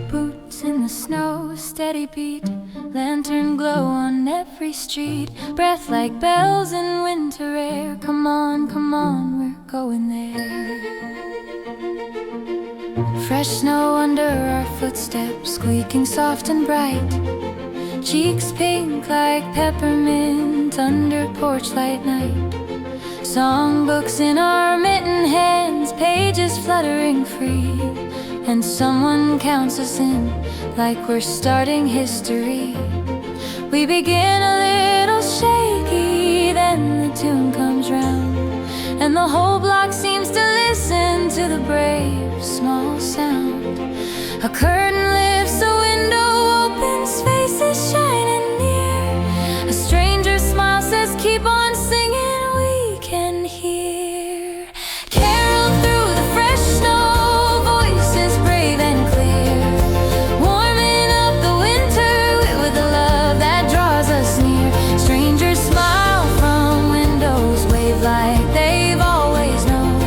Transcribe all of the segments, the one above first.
Boots in the snow, steady beat, lantern glow on every street, breath like bells in winter air. Come on, we're going there. Fresh snow under our footsteps, squeaking soft and bright, cheeks pink like peppermint under porch light night. Songbooks in our mitten hands, pages fluttering free, and someone counts us in like we're starting history. We begin a little shaky, then the tune comes round, and the whole block seems to listen to the brave small sound. A curtain lifts, a window opens, faces shining near. A stranger smile says, keep on singing, we can hear. Carol through the fresh snow, voices brave and clear, warming up the winter with a love that draws us near. Strangers smile from windows, wave like they've always known,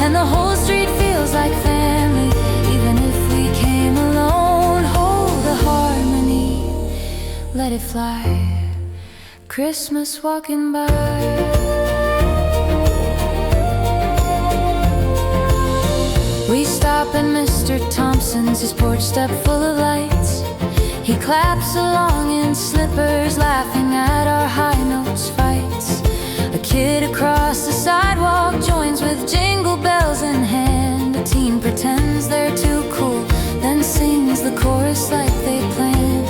and the whole street feels like family, even if we came alone. Hold the harmony, let it fly, Christmas walking by. We stop at Mr. Thompson's, his porch step full of lights. He claps along in slippers, laughing at our high notes fights. A kid across the sidewalk joins with jingle bells in hand. A teen pretends they're too cool, then sings the chorus like they planned.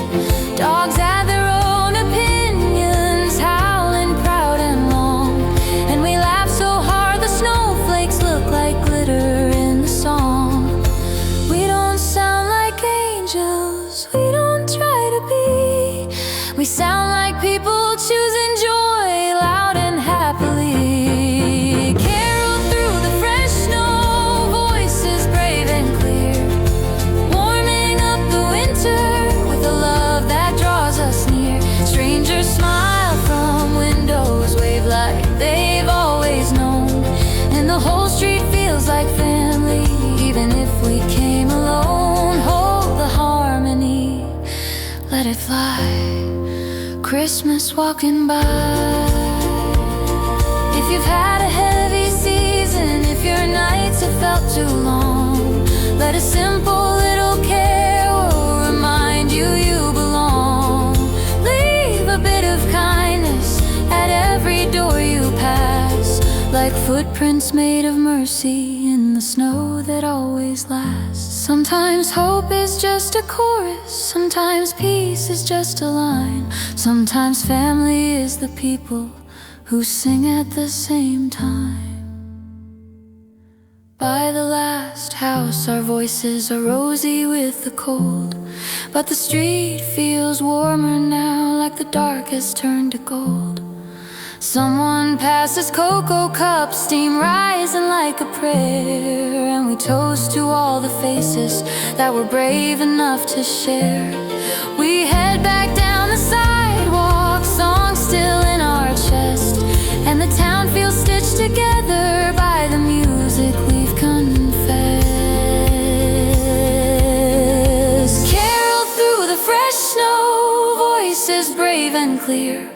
Dogs add their own opinions, howling proud and long, and we laugh so hard the snowflakes look like glitter in the song. We don't sound like angels, we don't try to be. We sound like people choosing joy loud and happily. Carol through the fresh snow, voices brave and clear, warming up the winter with a love that draws us near. Strangers smile from windows, wave like they've always known, and the whole street feels like family, even if we came alone. Hold the harmony, let it fly, Christmas walking by. If you've had a heavy season, if your nights have felt too long, let a simple little care will remind you you belong. Leave a bit of kindness at every door you pass, like footprints made of mercy in the snow that always lasts. Sometimes hope is just a chorus, sometimes peace is just a line, sometimes family is the people who sing at the same time. By the last house our voices are rosy with the cold, but the street feels warmer now, like the dark has turned to gold. Someone passes cocoa cups, steam rising like a prayer, and we toast to all the faces that were brave enough to share. We head back down the sidewalk, songs still in our chest, and the town feels stitched together by the music we've confessed. Carol through the fresh snow, voices brave and clear,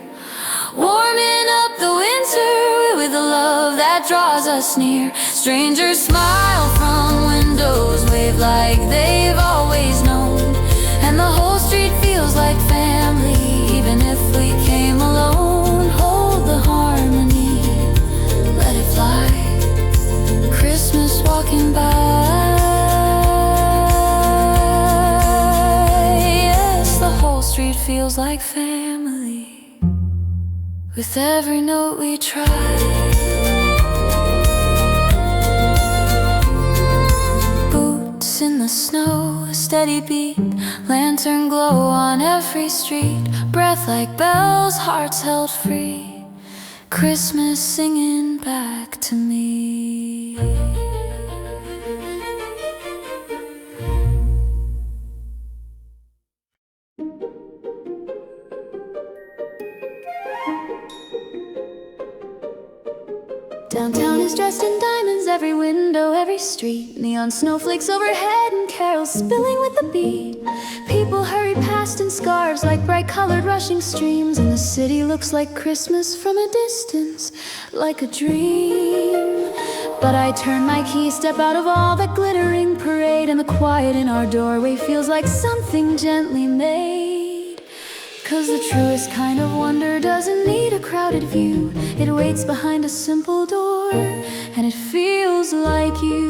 warming up the winter with a love that draws us near. Strangers smile from windows, wave like they've always known, and the whole street feels like family, even if we came alone. Hold the harmony, let it fly, Christmas walking by. Yes, the whole street feels like family, with every note we try. Boots in the snow, a steady beat, lantern glow on every street, breath like bells, hearts held free, Christmas singing back to me. Downtown is dressed in diamonds, every window, every street. Neon snowflakes overhead and carols spilling with the beat. People hurry past in scarves like bright-colored rushing streams. And the city looks like Christmas from a distance, like a dream. But I turn my key, step out of all that glittering parade, and the quiet in our doorway feels like something gently made. 'Cause the truest kind of wonder doesn't need a crowded view. It waits behind a simple door, and it feels like you.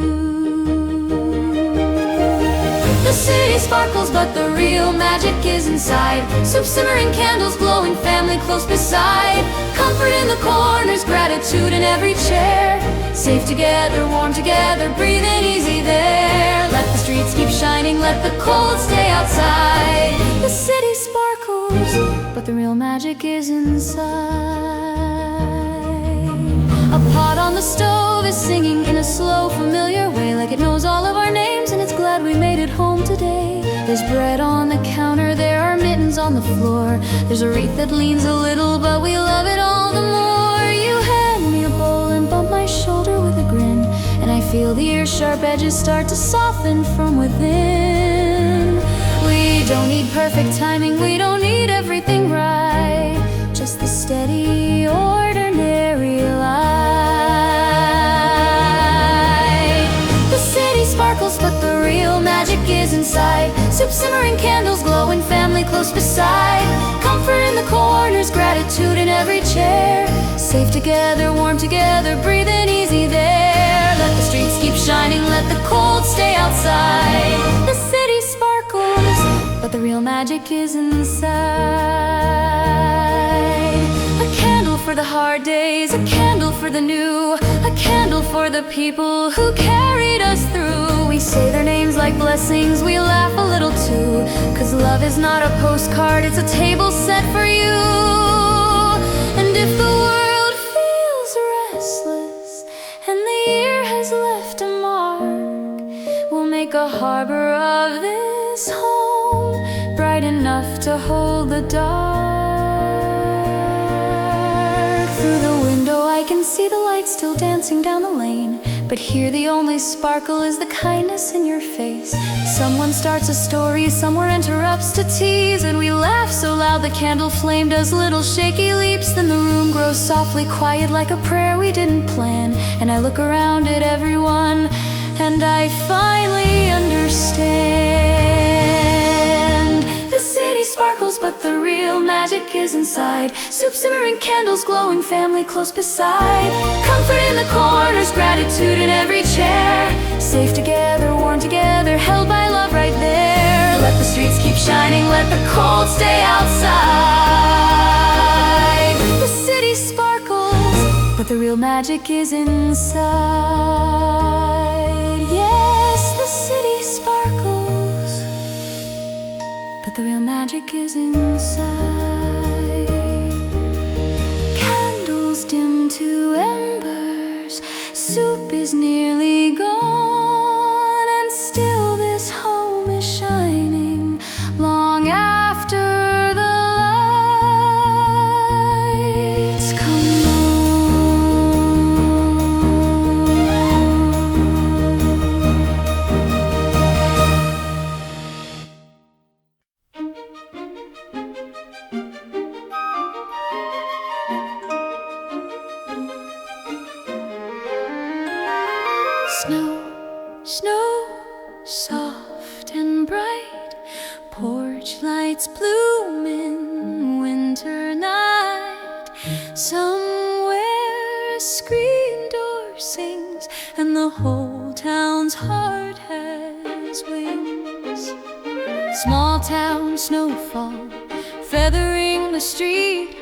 The city sparkles, but the real magic is inside. Soup simmering, candles glowing, family close beside. Comfort in the corners, gratitude in every chair. Safe together, warm together, breathing easy there. Let the streets keep shining, let the cold stay outside. The city sparkles, but the real magic is inside. A pot on the stove is singing in a slow, familiar way, like it knows all of our names and it's glad we made it home today. There's bread on the counter, there are mittens on the floor. There's a wreath that leans a little, but we love it all the more. You hand me a bowl and bump my shoulder with a grin, and I feel the ear's sharp edges start to soften from within. We don't need perfect timing, we don't need everything right, just the steady, ordinary light. The city sparkles, but the real magic is inside. Soup simmering, candles glowing, family close beside. Comfort in the corners, gratitude in every chair. Safe together, warm together, breathing easy there. Let the streets keep shining, let the cold stay outside. The city sparkles, but the real magic is inside. A candle for the hard days, a candle for the new, a candle for the people who carried us through. We say their names like blessings, we laugh a little too. 'Cause love is not a postcard, it's a table set for you. And if the world feels restless and the year has left a mark, we'll make a harbor of this home, bright enough to hold the dark. Through the window I can see the lights still dancing down the lane, but here the only sparkle is the kindness in your face. Someone starts a story, somewhere interrupts to tease, and we laugh so loud the candle flame does little shaky leaps. Then the room grows softly quiet like a prayer we didn't plan, and I look around at everyone and I finally understand. The city sparkles, but the real magic is inside. Soup simmering, candles glowing, family close beside. Comfort in the corners, gratitude in every chair. Safe together, warm together, held by love right there. Let the streets keep shining, let the cold stay outside. The city sparkles, but the real magic is inside. Yes, the city sparkles, but the real magic is inside. Candles dim to embers, soup is nearly gone, and still this home is shining long after the lights come on. Snow, snow, soft and bright, porch lights bloom in winter night. Somewhere a screen door sings, and the whole town's heart has wings. Small town snowfall, feathering the street.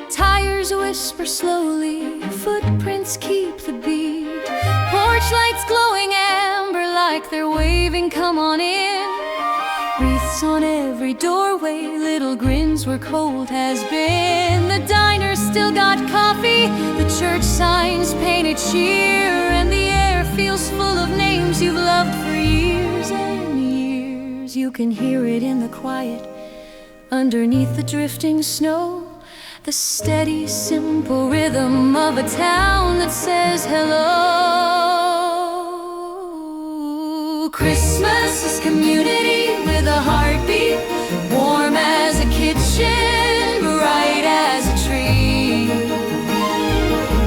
Tires whisper slowly, footprints keep the beat. Porch lights glowing amber like they're waving, come on in. Wreaths on every doorway, little grins where cold has been. The diner's still got coffee, the church signs painted cheer, and the air feels full of names you've loved for years and years. You can hear it in the quiet, underneath the drifting snow. the steady, simple rhythm of a town that says hello. Christmas is community with a heartbeat, warm as a kitchen, bright as a tree.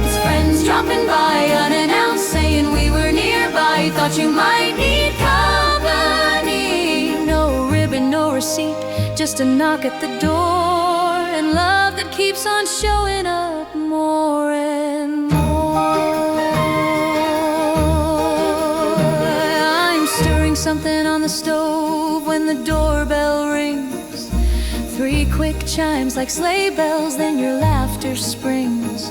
It's friends dropping by unannounced, saying we were nearby, thought you might need company. No ribbon, no receipt, just a knock at the door, and love that keeps on showing up more and more. I'm stirring something on the stove when the doorbell rings. 3 quick chimes like sleigh bells, then your laughter springs.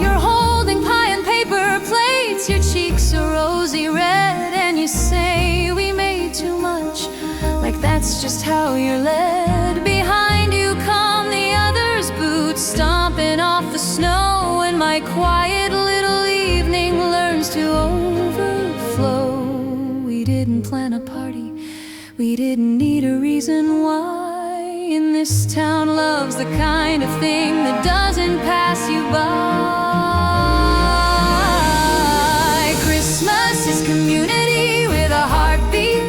You're holding pie and paper plates, your cheeks are rosy red, and you say we made too much, like that's just how you're led. Behind you come the others' boots, stomping off the snow, and my quiet little evening learns to overflow. We didn't plan a party, we didn't need a reason why. In this town, love's the kind of thing that doesn't pass you by. Christmas is community with a heartbeat,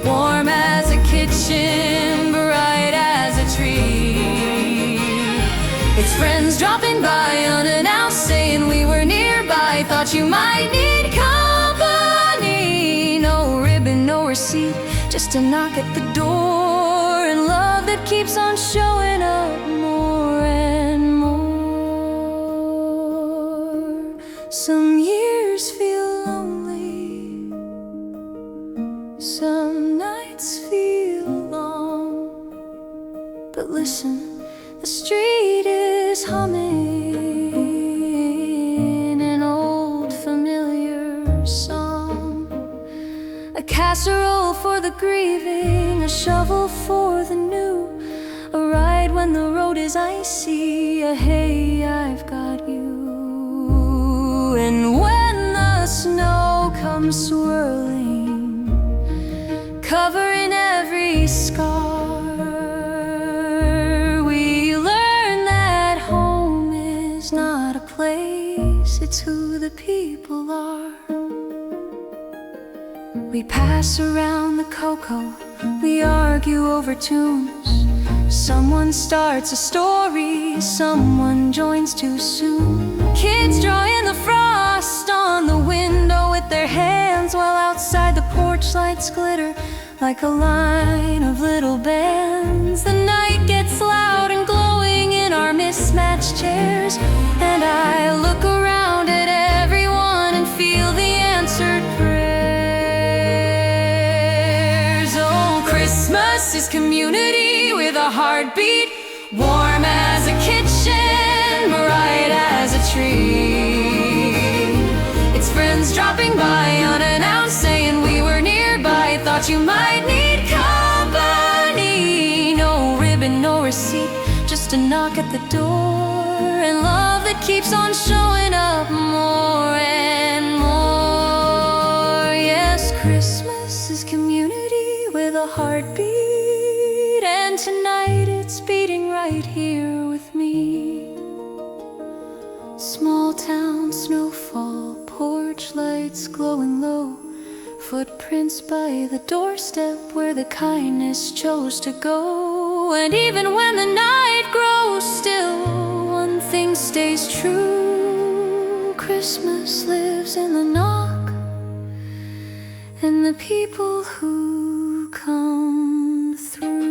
warm as a kitchen, bright as a tree. It's friends dropping by unannounced, saying we were nearby, thought you might need company. No ribbon, no receipt, just a knock at the door, and love that keeps on showing up more and more. Some years feel lonely, some nights feel long, but listen, the street is humming an old familiar song. A casserole for the grieving, a shovel for the new, a ride when the road is icy, a hey, I've got you. And when the snow comes swirling, covering every scar, we learn that home is not a place, it's who the people are. We pass around the cocoa, we argue over tunes. Someone starts a story, someone joins too soon. Kids draw in the frost on the window with their hands, while outside the porch lights glitter like a line of little bands. The night gets loud and glowing in our mismatched chairs, and I look around at everyone and feel the answered prayers. Oh, Christmas is community with a heartbeat, warm as a kitchen, bright as a tree. It's friends dropping by unannounced, saying we were nearby, thought you might need company. No ribbon, no receipt, just a knock at the door, and love that keeps on showing up more and more. Yes, Christmas is community with a heartbeat, and tonight it's beating right here with me. Small town snowfall, porch lights glowing low, footprints by the doorstep where the kindness chose to go. And even when the night grows still, one thing stays true: Christmas lives in the knock and the people who come through.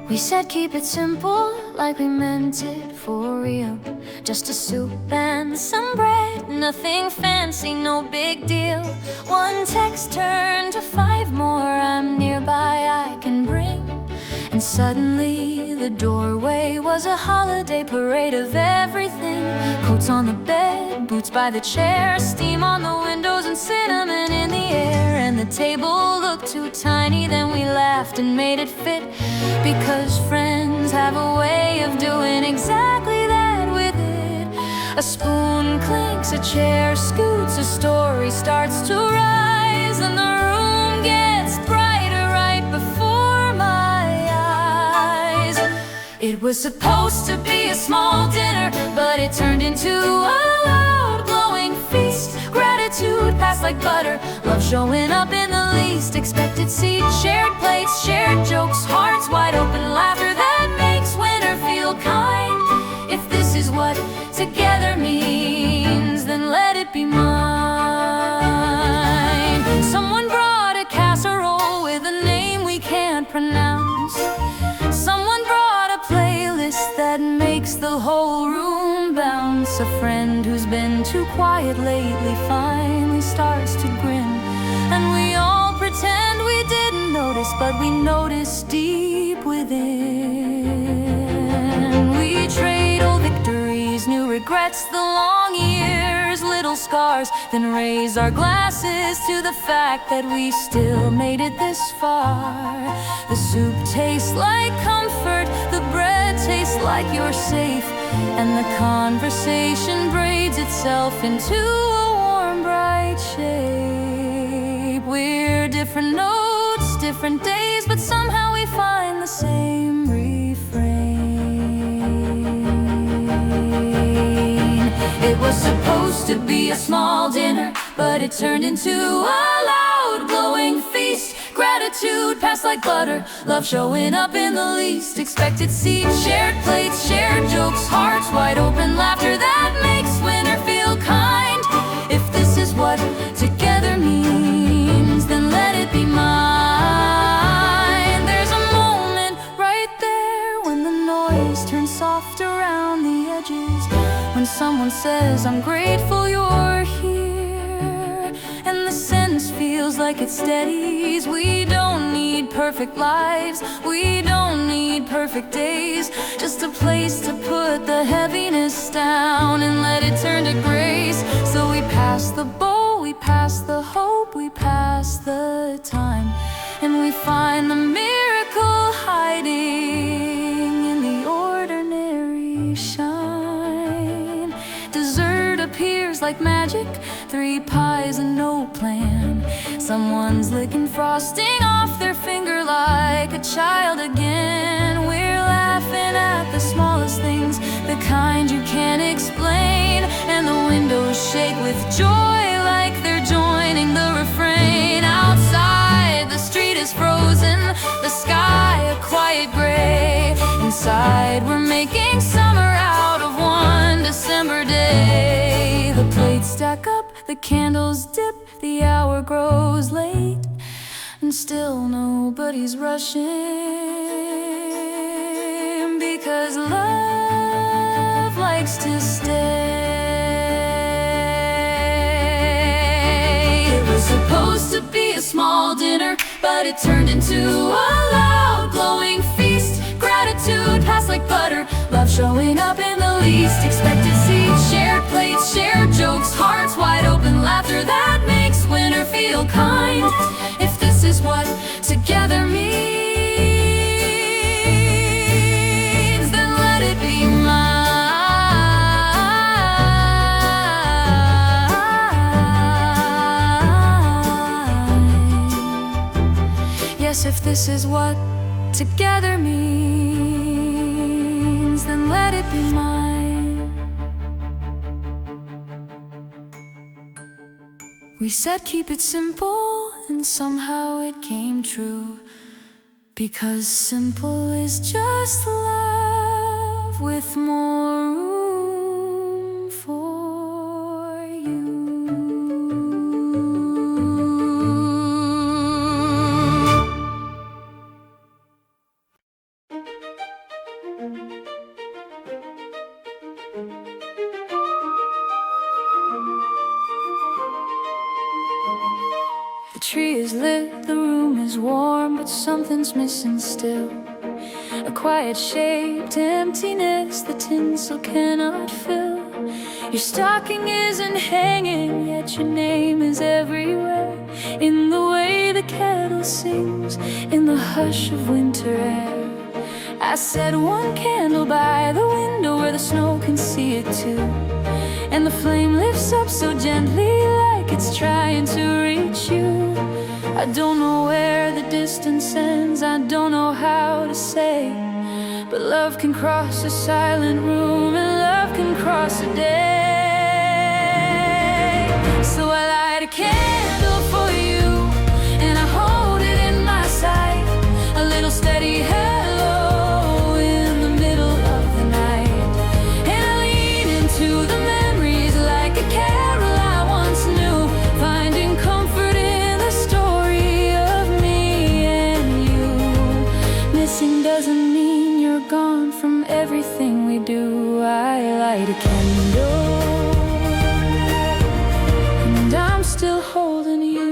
We said keep it simple, like we meant it for real. Just a soup and some bread, nothing fancy, no big deal. One text turned to 5 more, I'm nearby, I can bring. And suddenly the doorway was a holiday parade of everything. Coats on the bed, boots by the chair, steam on the windows and cinnamon in the air. And the table looked too tiny, then we laughed and made it fit, because friends have a way of doing exactly that with it. A spoon clinks, a chair scoots, a story starts to rise, and the room gets brighter right before my eyes. It was supposed to be a small dinner, but it turned into a loud glowing feast. Gratitude passed like butter, love showing up in the least expected seats. Shared plates, shared jokes, hearts wide open, laughter that makes winter feel kind. If this is what together means, then let it be mine. Someone brought a casserole with a name we can't pronounce. Someone brought a playlist that makes the whole room bounce. A friend who's been too quiet lately finally starts to grin, and we all pretend we didn't notice, but we notice deep within. We trade old victories, new regrets, the long years, little scars, then raise our glasses to the fact that we still made it this far. The soup tastes like comfort, the bread tastes like you're safe, and the conversation braids itself into a warm, bright shape. We're different notes, different days, but somehow we find the same refrain. It was supposed to be a small dinner, but it turned into a loud glowing feast. Gratitude passed like butter, love showing up in the least expected seats. Shared plates, shared jokes, hearts wide open, laughter that makes winter feel kind. If this is what together means, then let it be mine. There's a moment right there when the noise turns soft around the edges, when someone says, I'm grateful you're here, and the sentence feels like it steadies. We don't need perfect lives, we don't need perfect days, just a place to put the heaviness down and let it turn to grace. So we pass the bowl, we pass the hope, we pass the time, and we find the miracle hiding in the ordinary shine. Dessert appears like magic, 3 pies and no plan. Someone's licking frosting off their finger like a child again. We're laughing at the smallest things, the kind you can't explain, and the windows shake with joy like they're joining the refrain. Outside, the street is frozen, the sky a quiet gray. Inside, we're making summer out of one December day. The plates stack up, the candles dip, the hour grows late, and still nobody's rushing, because love likes to stay. It was supposed to be a small dinner, but it turned into a loud glowing feast. Gratitude passed like butter, love showing up in the least expected seats. Shared plates, shared jokes, hearts wide open, laughter that makes winter feel kind. If this is what together means, then let it be mine. Yes, if this is what together means, then let it be mine. We said keep it simple, and somehow it came true, because simple is just love with more room for you. The tree is lit, the room is warm, but something's missing still. a quiet-shaped emptiness the tinsel cannot fill. Your stocking isn't hanging, yet your name is everywhere. In the way the kettle sings, in the hush of winter air. I set one candle by the window where the snow can see it too, and the flame lifts up so gently like it's trying to reach you. I don't know where the distance ends, I don't know how to say, but love can cross a silent room and love can cross a day. So I light a candle for you and I hold it in my sight, a little steady hello in the middle of the night. And I lean into the memories like a carol I once knew, finding comfort in the story of me and you. Missing doesn't mean you're gone from everything we do. I light a candle and I'm still holding you.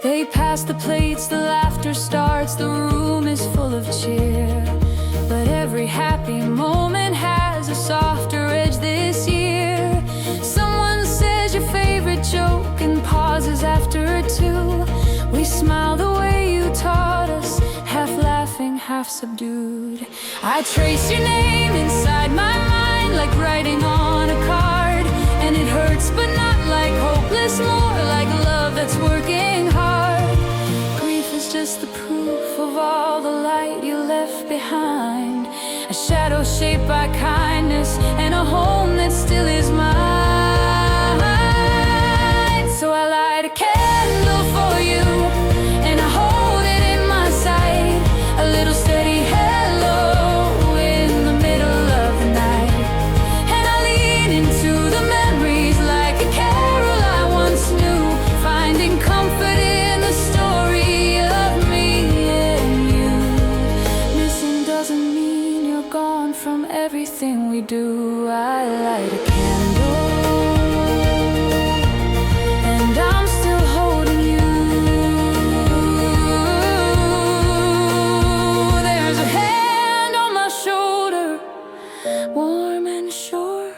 They pass the plates, the laughter starts, the room is full of cheer. But every happy moment has a softer edge this year. Someone says your favorite joke and pauses after two. We smile the way you taught us, half laughing, half subdued. I trace your name inside my mind like writing on a card, and it hurts but not like hopeless, more like love that's working hard. Grief is just the proof of all the light you left behind, a shadow shaped by kindness and a home that still is mine. So I light a candle for you and I hold it in my sight, a little steady hello in the middle of the night. And I lean into the memories like a carol I once knew, finding comfort in the story of me and you. Missing doesn't mean you're gone from everything we do. I light a candle and I'm still holding you. There's a hand on my shoulder, warm and sure,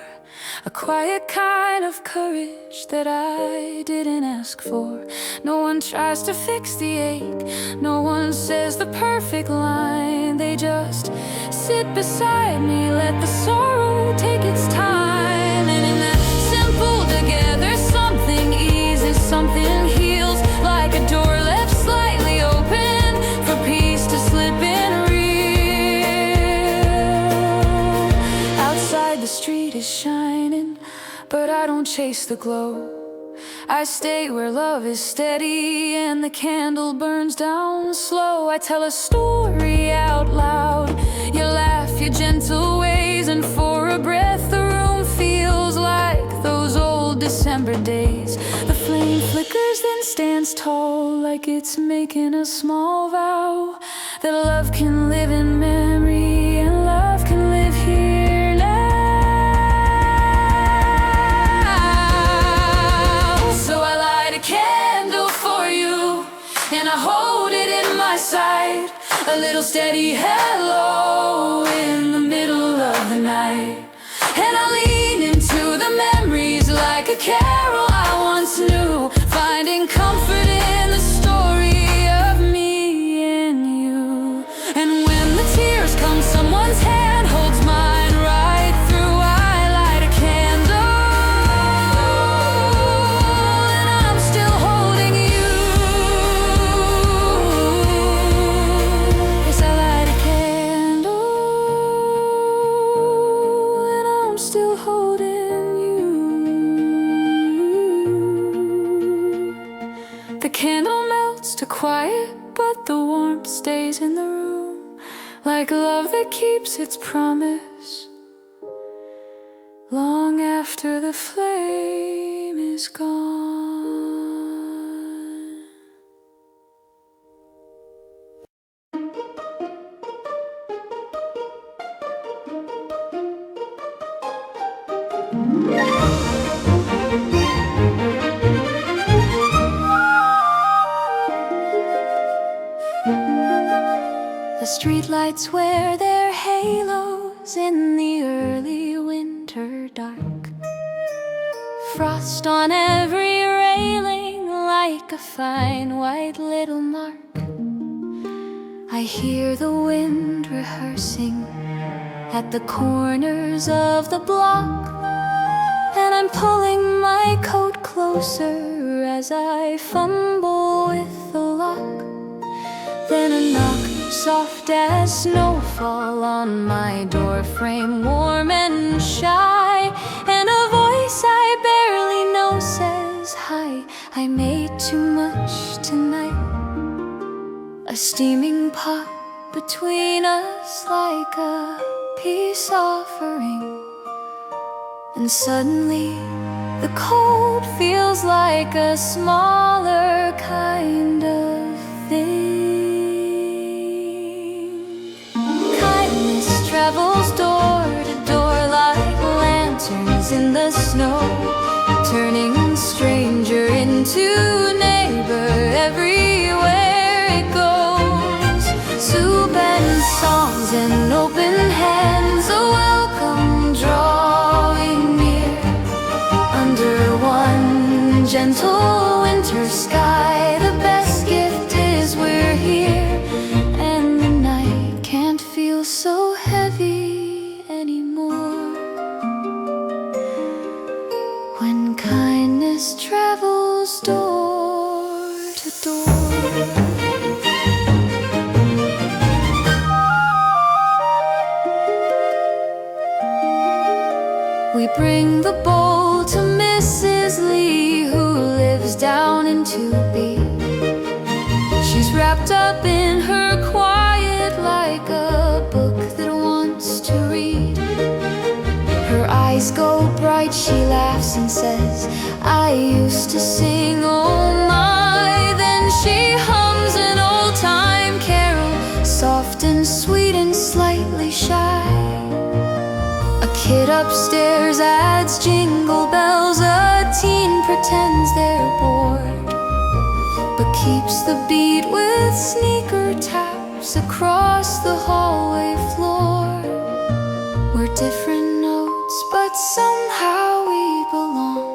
a quiet kind of courage that I didn't ask for. No one tries to fix the ache, no one says the perfect line. They just sit beside me, let the sorrow take its time. And in that simple together, something eases, something heals, like a door left slightly open for peace to slip in real. Outside the street is shining, but I don't chase the glow. I stay where love is steady and the candle burns down slow. I tell a story out loud, you laugh your gentle ways, and for a breath the room feels like those old December days. The flame flickers then stands tall like it's making a small vow that love can live in memory and love can live here now. So I light a candle for you and I hold it in my sight, a little steady hello in the middle of the night. And I lean into the memories like a carol I once knew, finding comfort in the story of me and you. And when the tears come, someone's hand holds mine right through. I light a candle and I'm still holding you. Yes, I light a candle and I'm still holding you. The candle melts to quiet, but the warmth stays in the room, like love that keeps its promise long after the flame is gone. The street lights wear their halos in the early winter dark. Frost on every railing like a fine white little mark. I hear the wind rehearsing at the corners of the block, and I'm pulling my coat closer as I fumble with the lock. Then a knock, soft as snowfall, on my doorframe, warm and shy, and a voice I barely know says, "Hi, I made too much tonight." A steaming pot between us like a peace offering, and suddenly the cold feels like a smaller kind of thing. Kindness travels door to door like lanterns in the snow, turning stranger into neighbor everywhere it goes. Soup and songs and open hands, a welcome drawing near. Under one gentle winter sky, the best gift is we're here. And the night can't feel so heavy anymore, when kindness travels door to door. We bring the bowl to Mrs. Lee, who lives down in 2B. She's wrapped up in her quiet like a book that wants to read. Her eyes go bright, she laughs and says, "I used to sing, oh my." Then she hums an old-time carol, soft and sweet and slightly shy. A kid upstairs adds jingle bells, a teen pretends they're bored, but keeps the beat with sneaker taps across the hallway floor. We're different notes, but somehow we belong.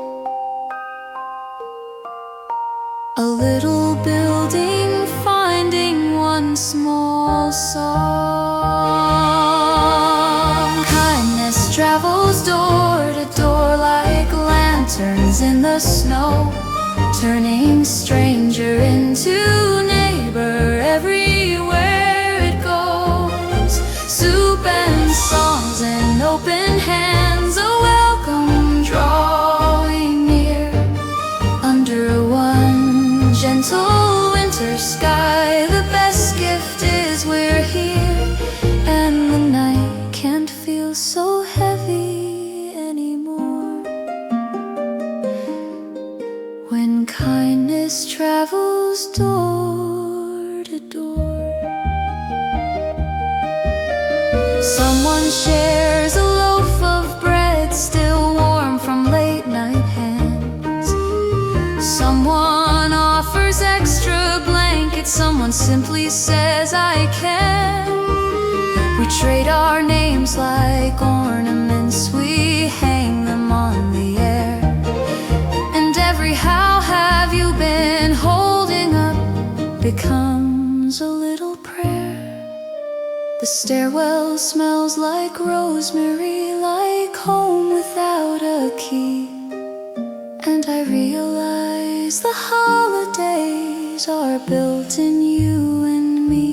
A little building finding one small song. Kindness travels door to door like lanterns in the snow, turning stranger into neighbor everywhere it goes. Soup and songs and open hands, a welcome drawing near. Under one gentle winter sky, the best gift is we're here. And the night can't feel so heavy anymore, when kindness travels door to door. Someone shares a loaf of bread, still warm from late night hands. Someone offers extra blankets, someone simply says, "I can." We trade our names like ornaments, we hang them on the air. And every "How have you been holding up" becomes a little prayer. The stairwell smells like rosemary, like home without a key. And I realize the holidays are built in you and me.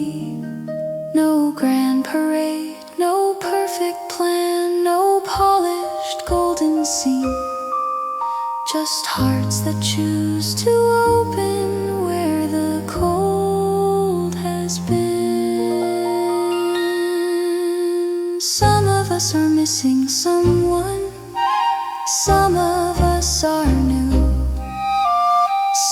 No grand parade, no perfect plan, no polished golden scene, just hearts that choose to open where the cold has been. Some of us are missing someone, some of us are new,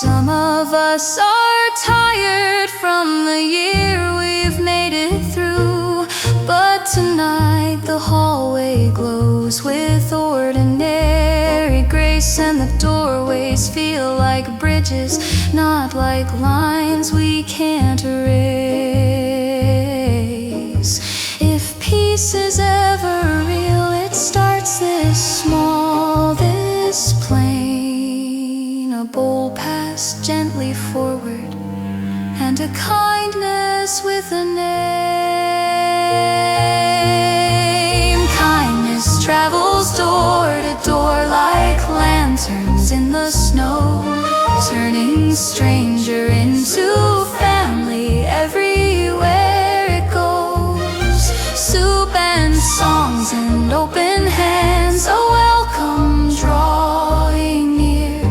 some of us are tired from the year we've made it through. But tonight the hallway glows with ordinary grace, and the doorways feel like bridges, not like lines we can't erase. peace is ever real. It starts this small, this plain. A bold pass gently forward, and a kindness with a name. Kindness travels door to door like lanterns in the snow, turning stranger into family everywhere it goes. Soup and songs and open hands, a welcome drawing near.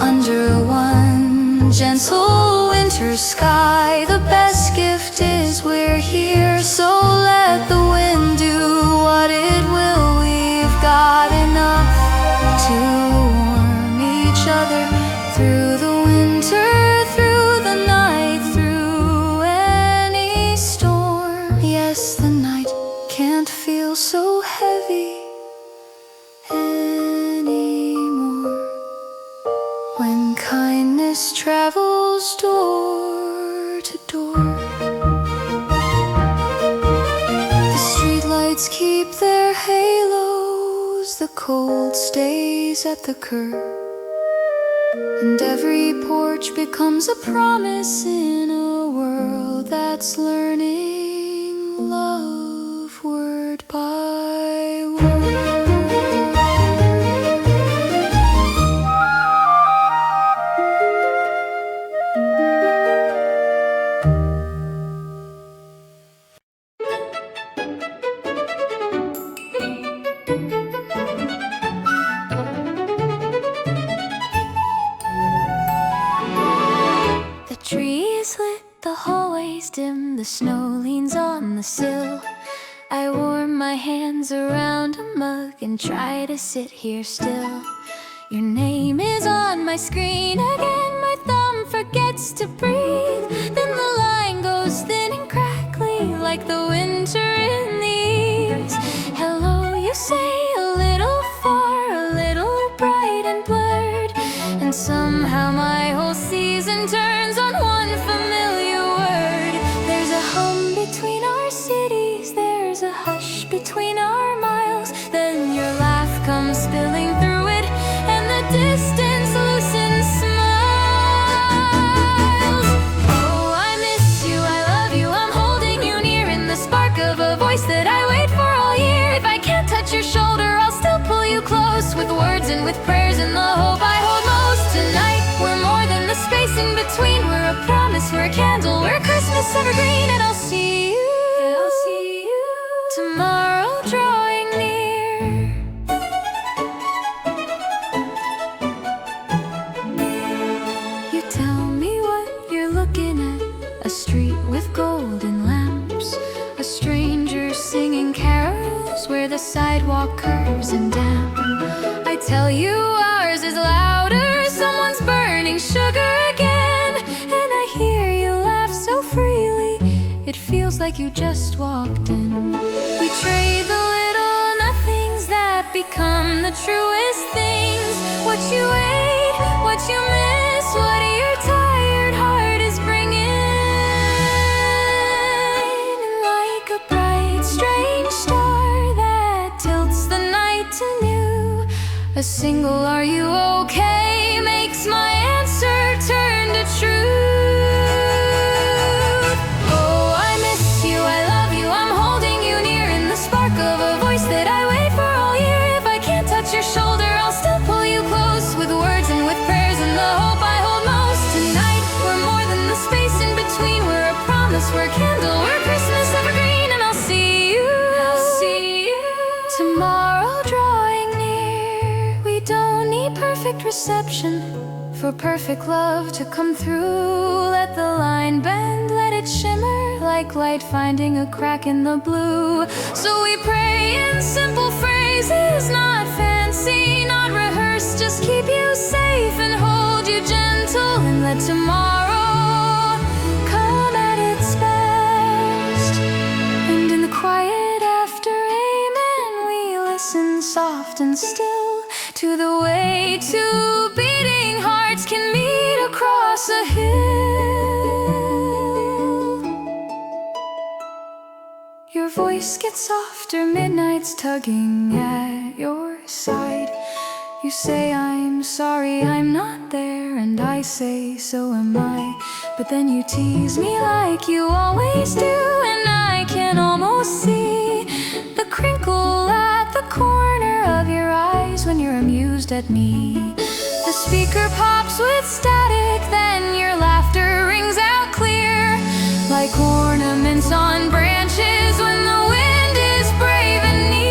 Under one gentle winter sky, the best gift is we're here. So let the wind do what it will. We've got enough to warm each other through the winter, through the night, through any storm. Yes, the night can't feel so heavy anymore when kindness travels door to door. The streetlights keep their halos, the cold stays at the curb, and every porch becomes a promise in a world that's learning love word by word. The trees lit, the hallways dim, the snow leans on the sill. I warm my hands around a mug and try to sit here still. Your name is on my screen again, my thumb forgets to breathe. Then the line goes thin and crackly like the winter in the eaves. Hello, you say, a little far, a little bright and blurred, and somehow my whole season turns on one familiar word. There's a hum between our cities, there's a hush between our miles. Then your laugh comes spilling through it, and the distance loosens smiles. Oh, I miss you, I love you, I'm holding you near in the spark of a voice that I wait for all year. If I can't touch your shoulder, I'll still pull you close, with words and with prayers and the hope I hold most. Tonight, we're more than the space in between. We're a promise, we're a candle, we're Christmas evergreen. And I'll see you tomorrow drawing near. You tell me what you're looking at, a street with golden lamps, a stranger singing carols where the sidewalk curves and damp. I tell you ours is louder, someone's burning sugar again, and I hear you laugh so freely, it feels like you just walked in. We trade the little nothings that become the truest things. What you ate, what you miss, what your tired heart is bringing. Like a bright, strange star that tilts the night to new, a single "Are you okay?" makes my answer turn to truth. Oh, I miss you, I love you, I'm holding you near in the spark of a voice that I wait for all year. If I can't touch your shoulder, I'll still pull you close, with words and with prayers and the hope I hold most. Tonight, we're more than the space in between. We're a promise, we're a candle, we're Christmas evergreen. And I'll see you tomorrow drawing near. We don't need perfect reception for perfect love to come through. Let the line bend, let it shimmer like light finding a crack in the blue. So we pray in simple phrases, not fancy, not rehearsed. Just keep you safe and hold you gentle, and let tomorrow come at its best. And in the quiet after amen, we listen soft and still to the way two beating hearts can meet across a hill. Your your voice gets softer, midnight's tugging at your side. You say, I'm sorry I'm not there, and I say, so am I. But then you tease me like you always do, and I can almost see the crinkle at the corner of your eyes when you're amused at me. The speaker pops with static, then your laughter rings out clear, like ornaments on branches when the wind is brave and near.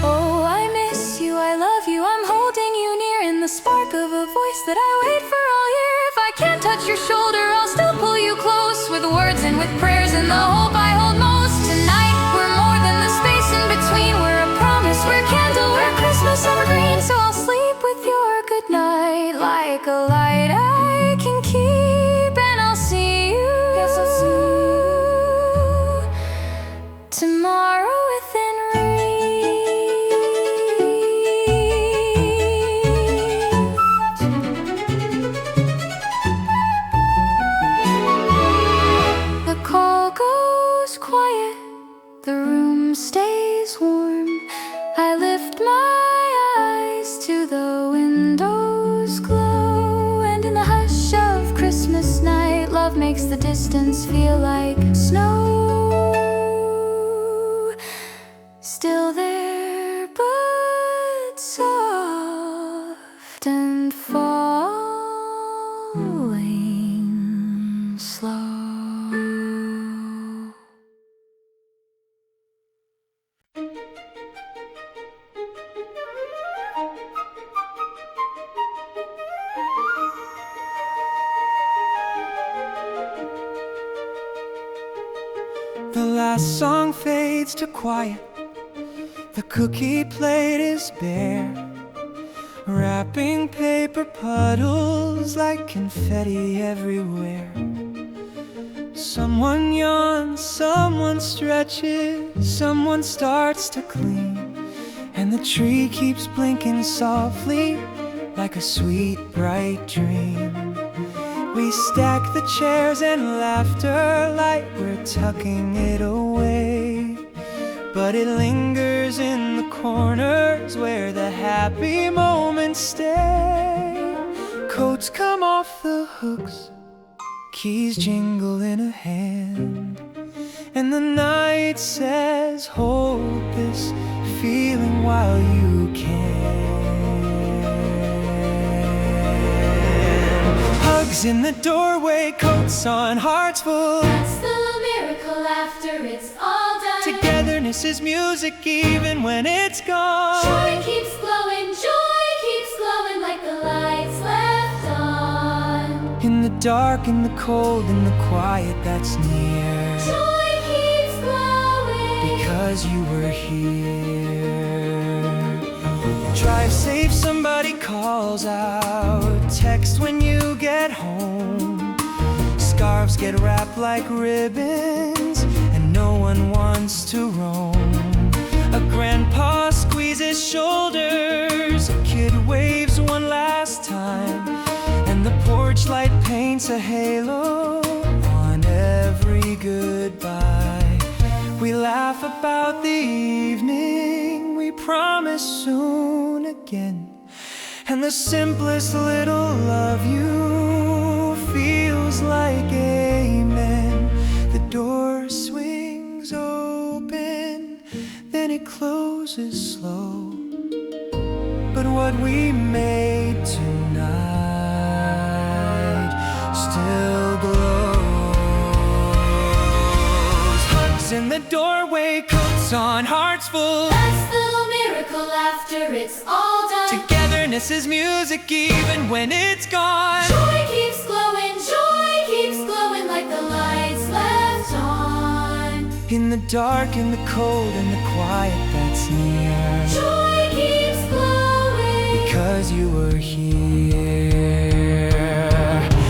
Oh, I miss you, I love you, I'm holding you near in the spark of a voice that I wait for all year. If I can't touch your shoulder, I'll still pull you close with words and with prayers and the hope I hold most. Tonight, we're more than the space in between. We're a promise, we're candle, we're Christmas evergreen. So I'll sleep with your goodnight like a light I can keep, and I'll see you, yes, I'll see you tomorrow within reach. The call goes quiet, the room stays warm. I lift my eyes to the window's glow, and in the hush of Christmas night, love makes the distance feel like snow. Still there, but soft and falling slow. The last song fades to quiet, the cookie plate is bare, wrapping paper puddles like confetti everywhere. Someone yawns, someone stretches, someone starts to clean, and the tree keeps blinking softly like a sweet bright dream. We stack the chairs and laughter like we're tucking it away, but it lingers in the corners where the happy moments stay. Coats come off the hooks, keys jingle in a hand, and the night says, hold this feeling while you can. Hugs in the doorway, coats on, hearts full. That's the miracle after it's all done. Togetherness is music even when it's gone. Joy keeps glowing like the lights left on. In the dark, in the cold, in the quiet that's near. Joy keeps glowing Because you were here. Drive safe, somebody calls out. Text when you get home. Scarves get wrapped like ribbons, and no one wants to roam. A grandpa squeezes shoulders, a kid waves one last time, and the porch light paints a halo on every goodbye. We laugh about the evening, we promise soon again, and the simplest little love you feels like amen. The door swings open, then it closes slow, but what we made tonight still glows. Hugs in the doorway, coats on, hearts full. That's the miracle after it's all done. Togetherness is music even when it's gone. Joy keeps glowing like the lights left on. In the dark, in the cold, in the quiet that's near. Joy keeps glowing Because you were here.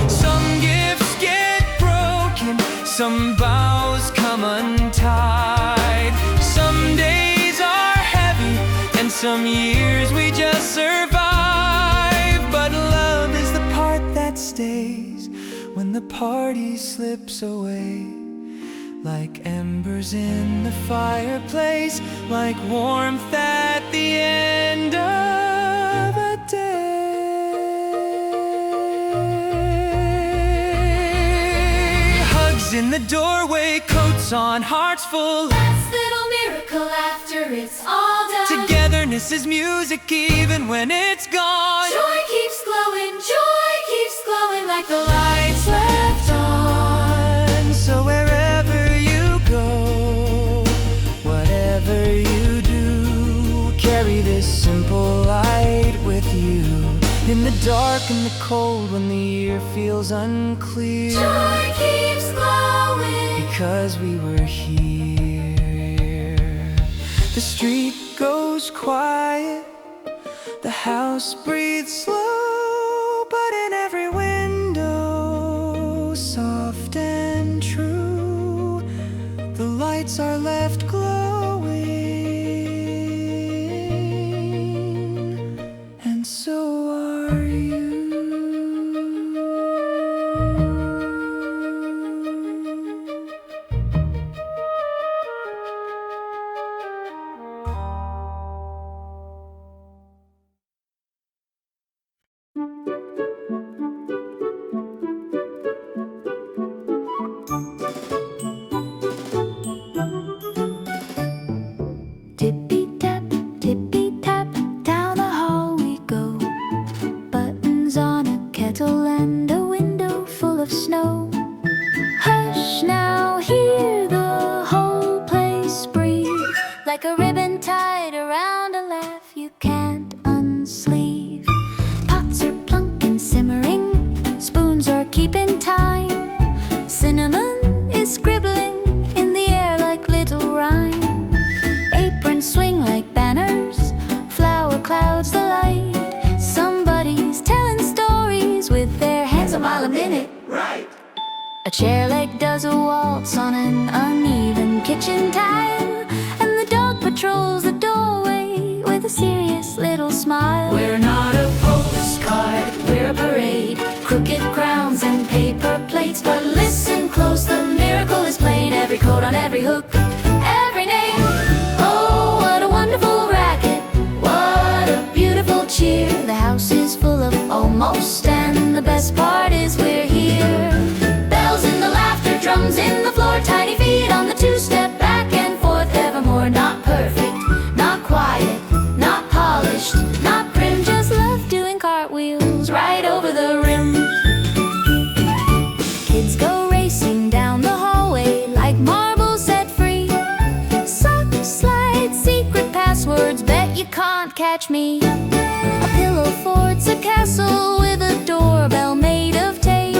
Some gifts get broken, some vows come untied. Some days are heavy, and some years we just survive. But love is the part that stays when the party slips away. like embers in the fireplace, like warmth at the end of a day. Hugs in the doorway, coats on, hearts full. Last little miracle after it's all done. Togetherness is music even when it's gone. Joy keeps glowing like the lights left on. So wherever you go, whatever you do, carry this simple light with you. In the dark and the cold, when the year feels unclear, Joy keeps glowing because we were here. The street goes quiet, the house breathes slow, but in every window, soft and true, the lights are left glowing, and so are you. Tippy-tap, down the hall we go. Buttons on a kettle and a window full of snow. Hush now, hear the whole place breathe, like a ribbon tied around a laugh you can't unsleeve. Pots are plunk and simmering, spoons are keeping time. Cinnamon is scribbling in the air like little rhyme. Aprons swing like banners, flower clouds the light. Somebody's telling stories with their hands a mile a minute. Right. A chair leg does a waltz on an uneven kitchen tile, and the dog patrols the doorway with a serious little smile. We're not a postcard, we're a parade. Crooked crowns and paper plates, but listen close, the miracle is plain. Every coat on every hook, every name. Oh, what a wonderful racket, what a beautiful cheer. The house is full of almost, and the best part is we're here. Bells in the laughter, drums in the floor, tiny feet on the two-step back and forth. Evermore, not perfect, not quiet, not polished, not prim, just love doing cartwheels right over the rim. Kids go racing down the hallway like marbles set free. Sock slide, secret passwords, bet you can't catch me. A pillow forts a castle with a doorbell made of tape,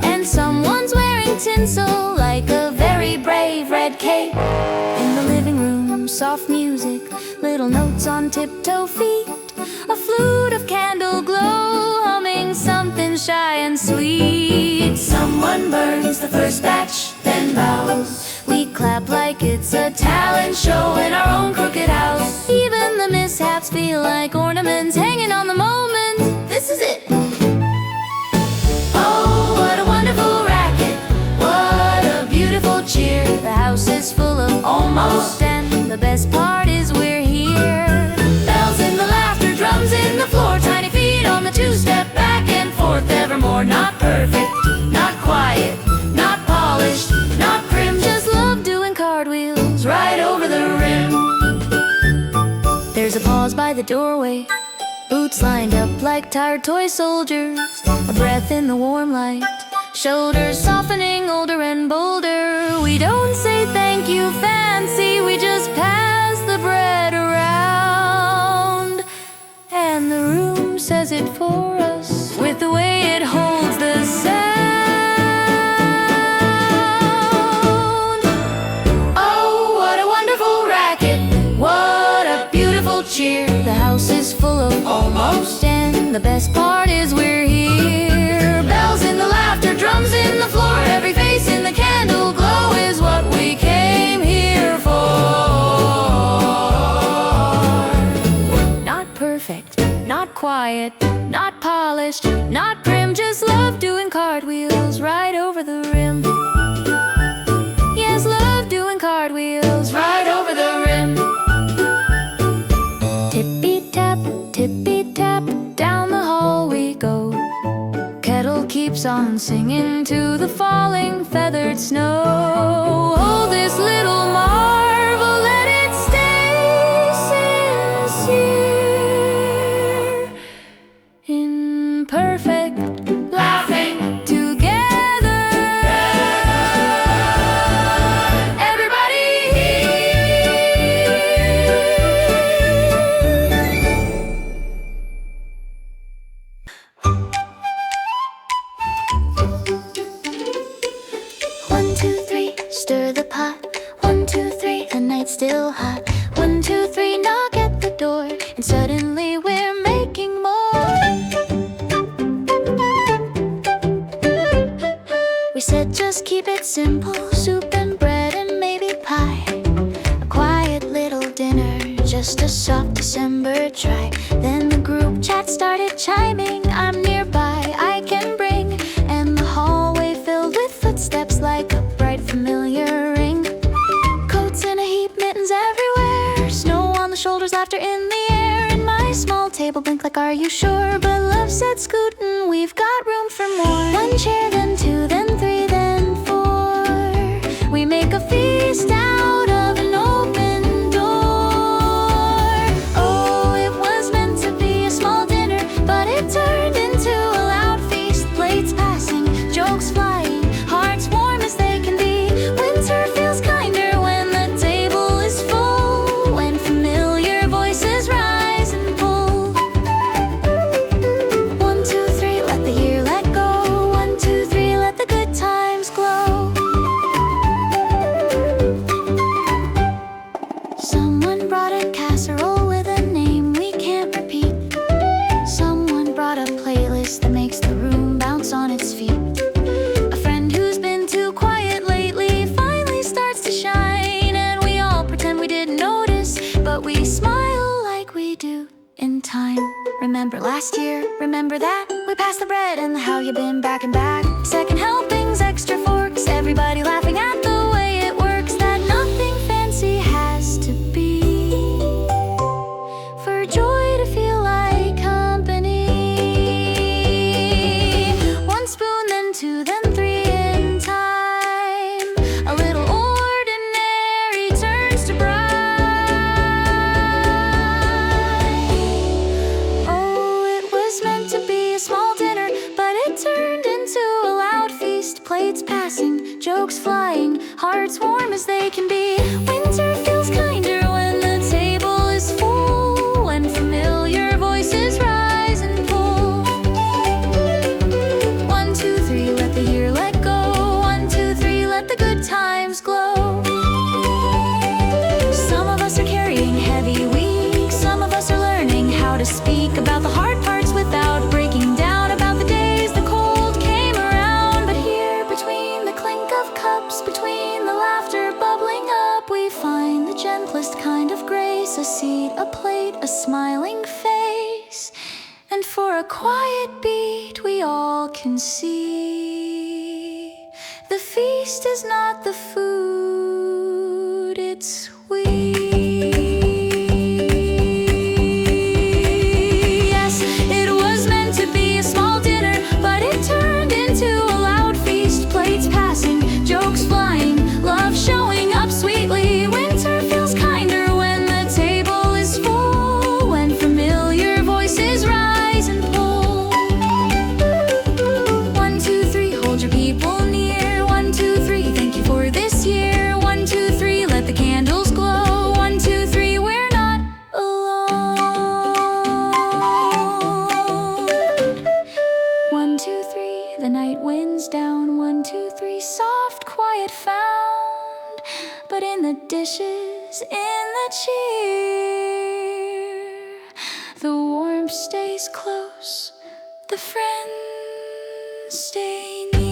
and someone's wearing tinsel like a very brave red cape. In the living room, soft music, little notes on tiptoe feet. A flute of candle glow, humming something shy and sweet. Someone burns the first batch, then bows. We clap like it's a talent show in our own crooked house. Even the mishaps feel like ornaments hanging on the moment. This is it. Oh, what a wonderful racket, what a beautiful cheer. The house is full of almost, and the best part is we're here. Bells in the laughter, drums in the floor, tiny feet on the two-step back and forth. Evermore, not perfect, not quiet, not polished, not prim, just love doing cartwheels right over the rim. There's a pause by the doorway, boots lined up like tired toy soldiers. A breath in the warm light, shoulders softening older and bolder. We don't say thank you fancy, we just pass the bread around, and the room says it for us with the way it holds the sound. Oh, what a wonderful racket, what a beautiful cheer. The house is full of almost, and the best part is we're here. Bells in the laughter, drums in the floor, every face in the candle glow is what we came here for. Not perfect, not quiet, not polished, not prim, just love doing cartwheels right over the rim. Yes, love cartwheels right over the rim. Tippy tap, down the hall we go. Kettle keeps on singing to the falling feathered snow. Oh, this little marvel, let it stay sincere, in perfect laughing together. Everybody One, two, three, stir the pot. 1, 2, 3, the night's still hot. 1, 2, 3, knock at the door, and suddenly we're making more. We said just keep it simple, soup and bread and maybe pie. A quiet little dinner, just a soft December try. Then the group chat started chiming, I'm nearby, I can bring. And the hallway filled with footsteps like a bright familiar ring. Coats in a heap, mittens everywhere, snow on the shoulders, laughter in the air. And my small table blinked like, are you sure? But love said, scootin', we've got room for more. 1 chair, then 2, then 3, then 4. We make a feast out of an open door. Oh, it was meant to be a small dinner, but it turned into a loud feast. Plates passing, jokes flying, hearts warm as they can be. Winter feels kinder when the table is full, when familiar voices rise and pull. 1, 2, 3, let the year let go. 1, 2, 3, let the good times glow. Someone brought a casserole with a name we can't repeat. Someone brought a playlist that makes the room bounce on its feet. A friend who's been too quiet lately finally starts to shine, and we all pretend we didn't notice, but we smile like we do in time. Remember last year, remember that? We passed the bread and how you been back and back. Second helpings, extra forks, everybody laughing at the way it works. That nothing fancy has to be for joy to feel like company. 1 spoon, then 2, then 3 in time. A little ordinary turns to bright. Oh, it was meant to be a small dinner, but it turned into a loud feast. Plates passing, jokes flying, hearts warm as they can be. Winter feels kinder when the table is full, when familiar voices rise and pull. 1, 2, 3, let the year let go. 1, 2, 3, let the good times glow. Some of us are carrying heavy weeks, some of us are learning how to speak about the hard parts without breaking down about the days the cold came around. But here, between the clink of cups, between the laughter bubbling up, we find the gentlest kind of grace. A seat, a plate, a smiling face, and for a quiet beat we all can see the feast is not the food, it's we. Yes, it was meant to be a small dinner, but it turned into a loud feast. Plates passing, jokes flying, love showing up sweetly. Winter feels kinder when the table is full, when familiar voices rise and pull. 1, 2, 3, hold your people near. 1, 2, 3, thank you for this year. 1, 2, 3, let the candles glow. 1, 2, 3, we're not alone. 1, 2, 3, the night winds down. 1, 2, 3, soft, quiet found, but in the dishes, in the cheer, the warmth stays close, the friends stay near.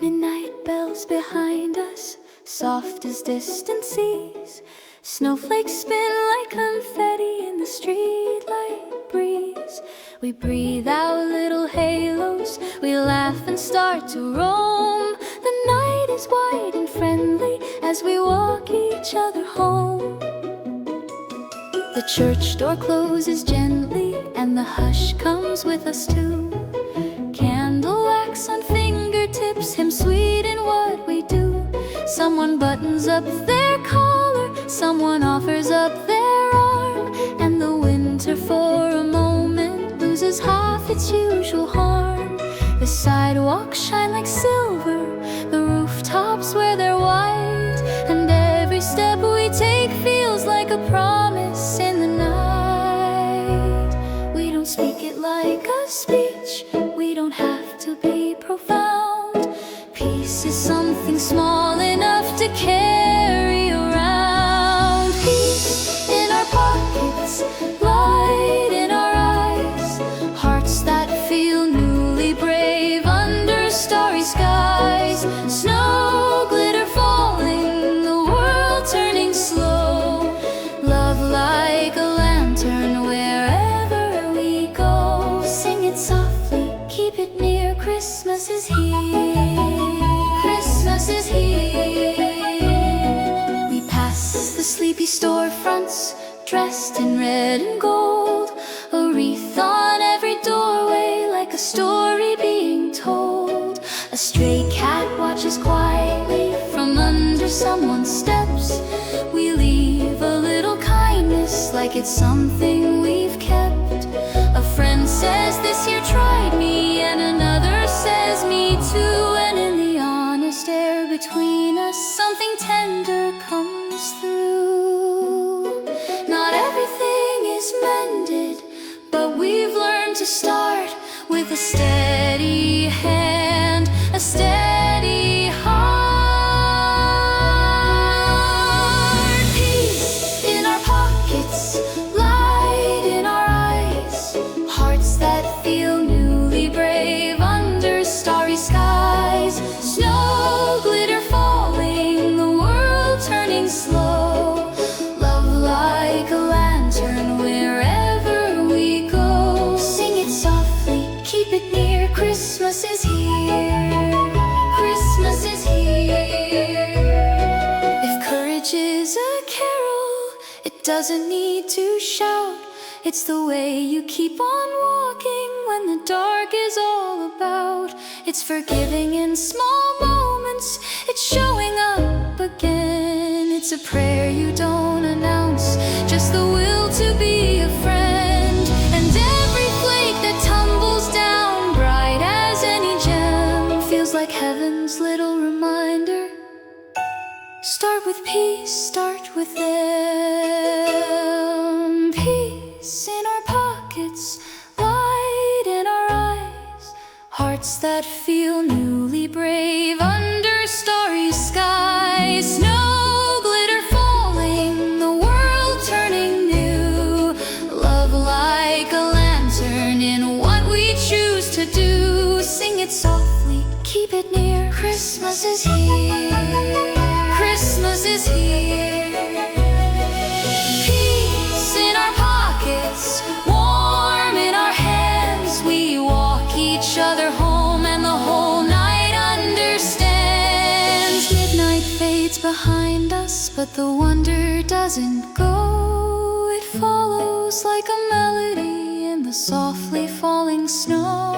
Midnight bells behind us, soft as distant seas. Snowflakes spin like confetti in the streetlight breeze. We breathe out little halos, we laugh and start to roam. The night is wide and friendly as we walk each other home. The church door closes gently and the hush comes with us too. Candle wax on fingertips, hymn sweet in what we do. Someone buttons up their collar, someone offers up their arm, and the winter for a moment loses half its usual harm. The sidewalks shine like silver, the rooftops wear their white, and every step we take feels like a promise in the night. We don't speak it like a speech, we don't have to be profound. Peace is something small enough to carry around. Peace in our pockets, light in our eyes, hearts that feel newly brave under starry skies. Snow glitter falling, the world turning slow. Love like a lantern wherever we go. Sing it softly, keep it near, Christmas is here. Christmas is here. We pass the sleepy storefronts, dressed in red and gold. A wreath on every doorway, like a story being told. A stray cat watches quietly from under someone's steps. We leave a little kindness, like it's something we've kept. A friend says this year tried me, and another says me too. And in the honest air between us, something tender comes through. Not everything is mended, but we've learned to start with a steady hand, a steady heart. Peace in our pockets, light in our eyes, hearts that feel newly brave under starry skies. Snow glitter falling, the world turning slow. Love like a lantern wherever we go. Sing it softly, keep it near, Christmas is here. Christmas is here. If courage is a carol, it doesn't need to shout. It's the way you keep on walking when the dark is all about. It's forgiving in small moments, it's showing up again. It's a prayer you don't announce, just the will to be a friend. And every flake that tumbles down, bright as any gem, feels like heaven's little reminder. Start with peace, start with them. Peace in our pockets, light in our eyes, hearts that feel newly brave under starry skies. Snow glitter falling, the world turning new. Love like a lantern in what we choose to do. Sing it softly, keep it near, Christmas is here. Christmas is here. Peace in our pockets, warm in our hands. We walk each other home and the whole night understands. Midnight fades behind us, but the wonder doesn't go. It follows like a melody in the softly falling snow.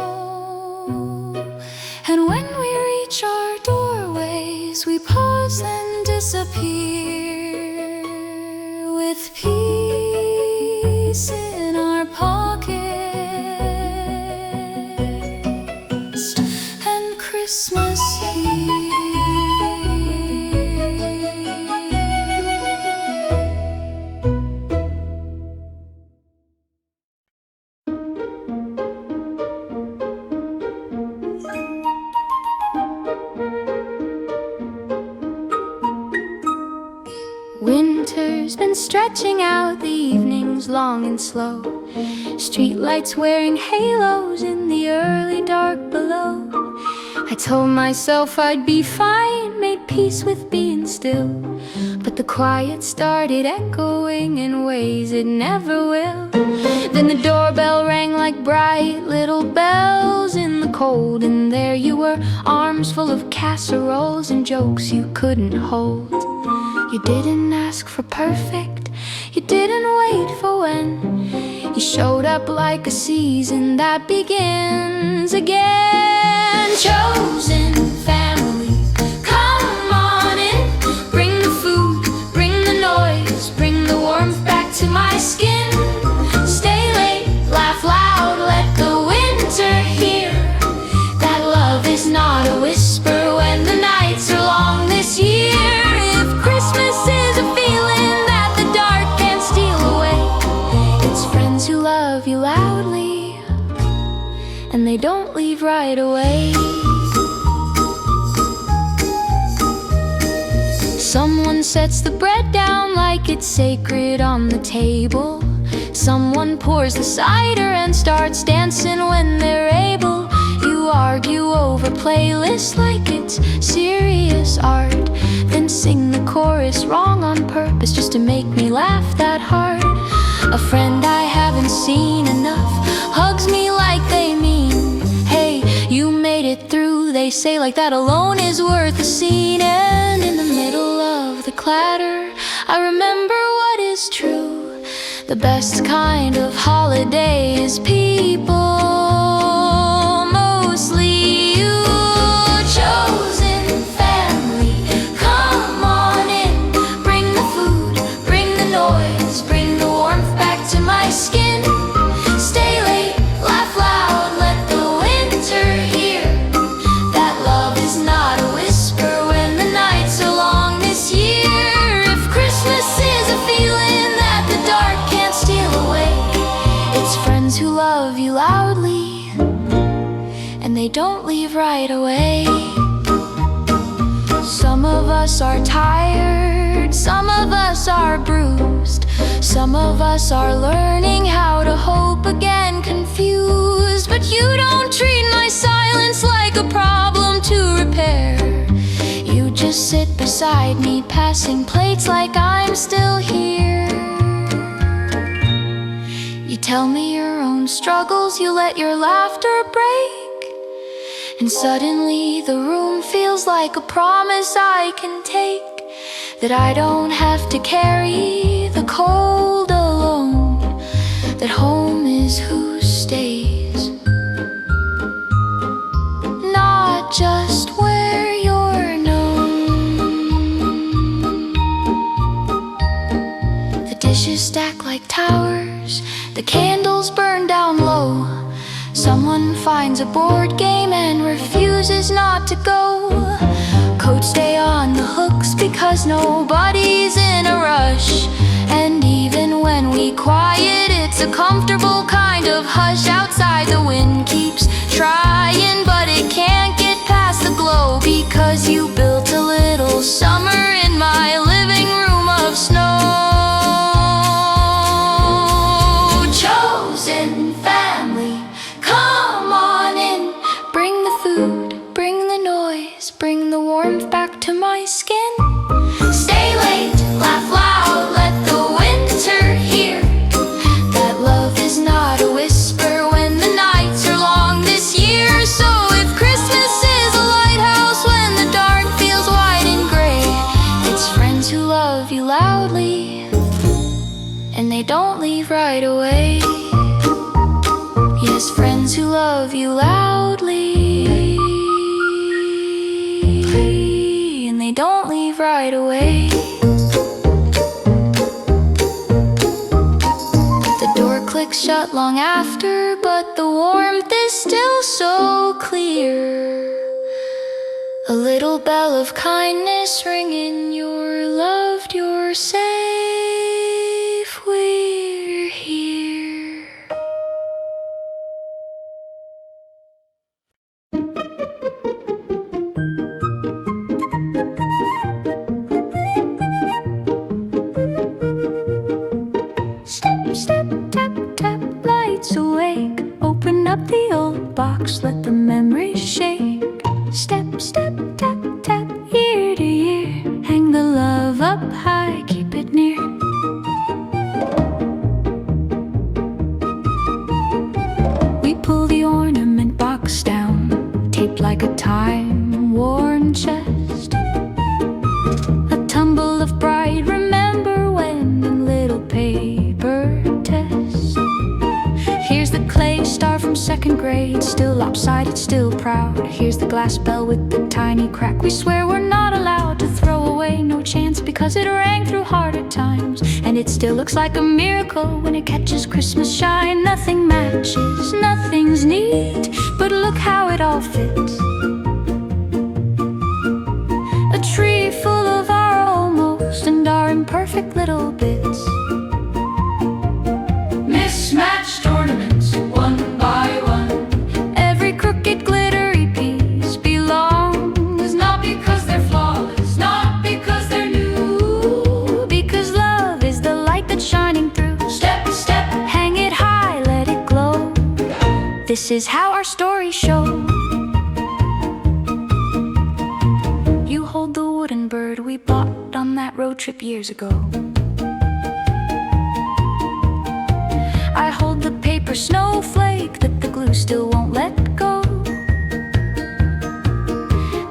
And when we reach our doorways, we pause and disappear with peace in our pockets and Christmas here. Winter's been stretching out, the evenings long and slow. Streetlights wearing halos in the early dark below. I told myself I'd be fine, maybe peace with being still. But the quiet started echoing in ways it never will. Then the doorbell rang like bright little bells in the cold, and there you were, arms full of casseroles and jokes you couldn't hold. You didn't ask for perfect, you didn't wait for when. You showed up like a season that begins again. Chosen family, come on in. Bring the food, bring the noise, bring the warmth back to my skin. Stay late, laugh loud, let the winter hear that love is not a whisper when the nights are long this year. If Christmas is a feeling that the dark can't steal away, it's friends who love you loudly, and they don't leave right away. Someone sets the bread down like it's sacred on the table. Someone pours the cider and starts dancing when they're able. You argue over playlists like it's serious art, then sing the chorus wrong on purpose just to make me laugh that hard. A friend I haven't seen enough hugs me like they mean, hey, you made it through, they say, like that alone is worth a scene. And in the middle of the clatter, I remember what is true. The best kind of holiday is people, mostly you. Chosen family, come on in. Bring the food, bring the noise, bring the warmth back to my skin. Stay late, laugh loud, let the winter hear that love is not a whisper when the nights are long this year. If Christmas is a feeling that the dark can't steal away, it's friends who love you loudly, and they don't leave right away. Some of us are tired, some of us are bruised, some of us are learning how to hope again, confused. But you don't treat my silence like a problem to repair. You just sit beside me, passing plates like I'm still here. You tell me your own struggles, you let your laughter break, and suddenly the room feels like a promise I can take, that I don't have to carry the cold alone, that home is who stays, not just where you're known. The dishes stack like towers, the candles burn down low. Someone finds a board game and refuses not to go. Coats stay on the hooks because nobody's in a rush. And even when we quiet, it's a comfortable kind of hush. Outside the wind keeps trying, but it can't get past the glow, because you built a little summer in my living room of snow. Chosen family, come on in. Bring the food, bring the noise, bring the warmth back to my skin. Stay late, laugh loud, let the winter hear that love is not a whisper when the nights are long this year. So if Christmas is a lighthouse when the dark feels white and gray, it's friends who love you loudly, and they don't leave right away. Yes, friends who love you loudly, and they don't leave right away. The door clicks shut long after, but the warmth is still so clear. A little bell of kindness ringing, you're loved, you're safe, we're here. Step, step, tap, tap, lights awake. Open up the old box, let the memories shake. Step, step, tap, tap, year to year. crowd. Here's the glass bell with the tiny crack. We swear we're not allowed to throw away no chance, because it rang through harder times. And it still looks like a miracle when it catches Christmas shine. Nothing matches, nothing's neat, but look how it all fits. A tree full of our almost and our imperfect little bits. Mismatched ornaments, one by one. Every crooked glittery piece belongs, not because they're flawless, not because they're new, because love is the light that's shining through. Step, step, hang it high, let it glow. This is how our stories show. You hold the wooden bird we bought on that road trip years ago. I hold the paper snowflake that the glue still won't let go.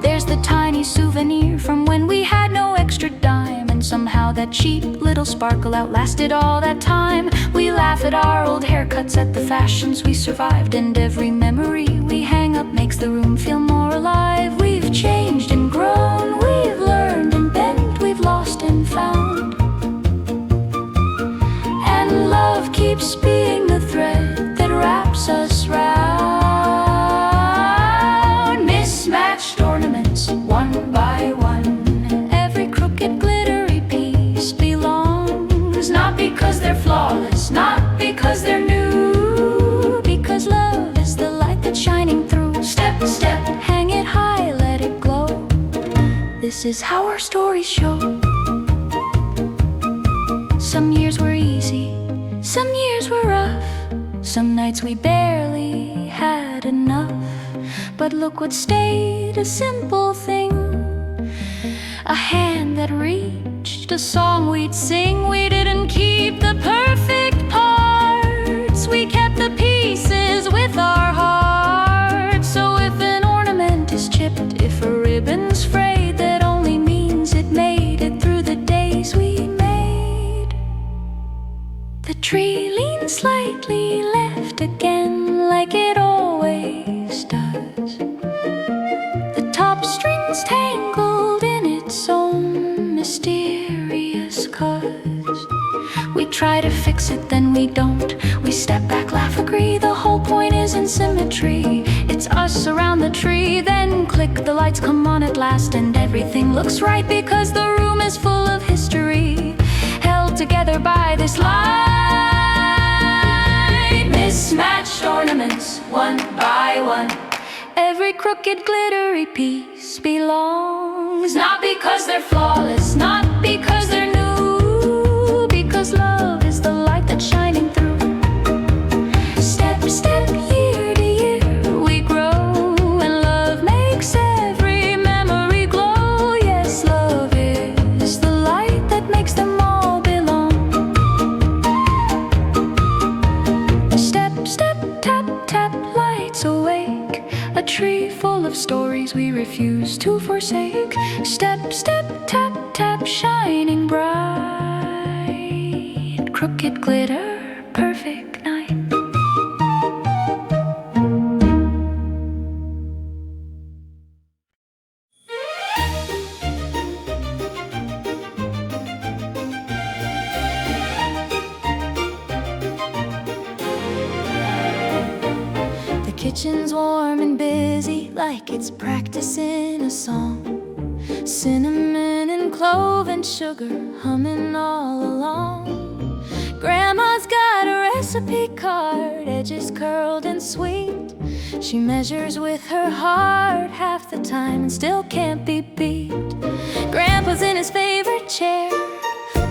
There's the tiny souvenir from when we had no extra dime, and somehow that cheap little sparkle outlasted all that time. We laugh at our old haircuts, at the fashions we survived, and every memory we hang up makes the room feel more alive. We've changed and grown, we've learned and bent, we've lost and found. And love keeps being the thread that wraps us round. Mismatched ornaments, one by one. Every crooked glittery piece belongs, not because they're flawless, not because they're new, because love is the light that's shining through. Step, step, hang it high, let it glow. This is how our stories show. Some years were easy, some years were rough, some nights we barely had enough. But look what stayed, a simple thing, a hand that reached, a song we'd sing. We didn't keep the perfect parts, we kept the pieces with our hearts. So if an ornament is chipped, if a ribbon's frayed, that only means it made it through the days we made. The tree leans slightly left again, like it always does. The top string's tangled in its own mysterious cause. We try to fix it, then we don't. We step back, laugh, agree. The whole point is in symmetry. It's us around the tree, then click, the lights come on at last, and everything looks right because the room is full of history, held together by this light. Mismatched ornaments, one by one. Every crooked glittery piece belongs, not because they're flawless, not because they're new, because love is the light that's shining through. Step, step, year to year we grow, and love makes every memory glow. Yes, love is the light that makes them all belong. Step, step, tap, tap, lights awake, a tree full of stories we refuse to forsake. Step, step, tap, tap, shining bright, crooked glitter, perfect night. The kitchen's warm and busy, like it's practicing a song. Cinnamon and clove and sugar humming all along. Grandma's got a recipe card, edges curled and sweet. She measures with her heart half the time and still can't be beat. Grandpa's in his favorite chair,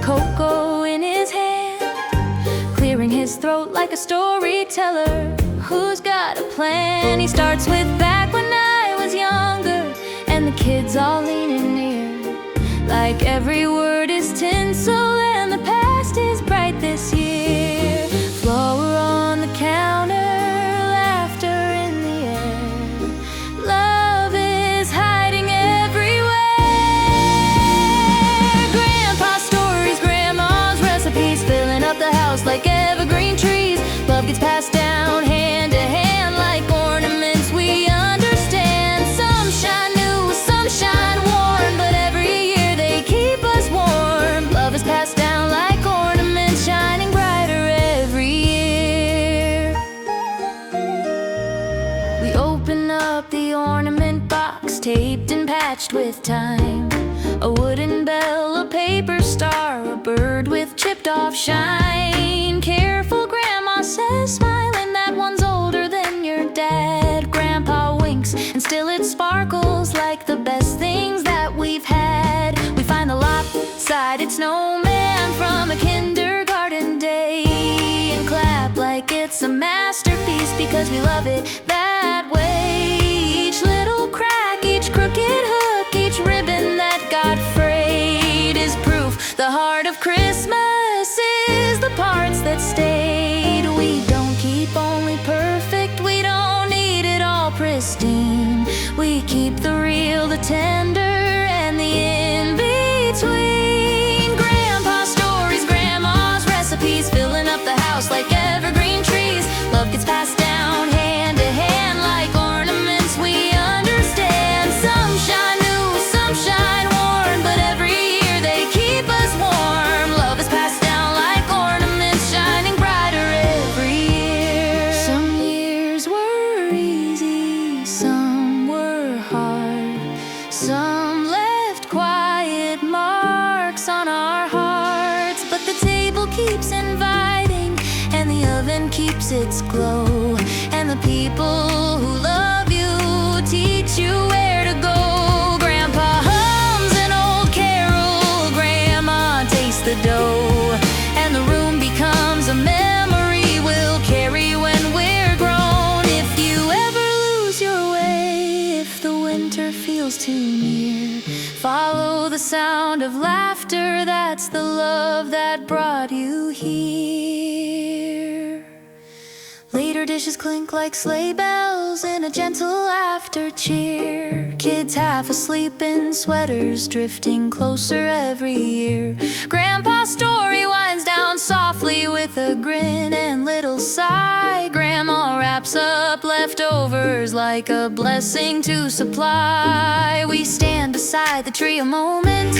cocoa in his hand, clearing his throat like a storyteller who's got a plan. He starts with back when I was younger, and the kids all leaning near, like every word is tinsel and the past is bright this year. Flower on the counter, laughter in the air, love is hiding everywhere. Grandpa's stories, grandma's recipes, filling up the house like evergreen trees. Love gets passed down hand to hand like ornaments we understand. with time. A wooden bell, a paper star, a bird with chipped off shine. Careful, Grandma says, smiling, that one's older than your dad. Grandpa winks, and still it sparkles like the best things that we've had. We find the lopsided snowman from a kindergarten day and clap like it's a masterpiece because we love it that way. Each little crack, each crooked hook, each ribbon that got frayed is proof the heart of Christmas is the parts that stayed. We don't keep only perfect, we don't need it all pristine. We keep the real, the tender, and the in-between. Grandpa's stories, Grandma's recipes, filling up the house like evergreen trees. Love gets passed down hand to hand like ornaments we understand. Some shine new, some shine worn, but every year they keep us warm. Love is passed down like ornaments, shining brighter every year. Some years were easy, some were hard. Some left quiet marks on our hearts, but the table keeps inviting, and the oven keeps its glow, and the people who love you teach you where to go. Grandpa hums an old carol, Grandma tastes the dough, and the room becomes a memory we'll carry when we're grown. If you ever lose your way, if the winter feels too near, follow the sound of laughter, that's the love that brought you here. Later dishes clink like sleigh bells in a gentle after cheer. Kids half asleep in sweaters, drifting closer every year. Grandpa's story winds down softly with a grin and little sigh. Grandma wraps up leftovers like a blessing to supply. We stand beside the tree a moment,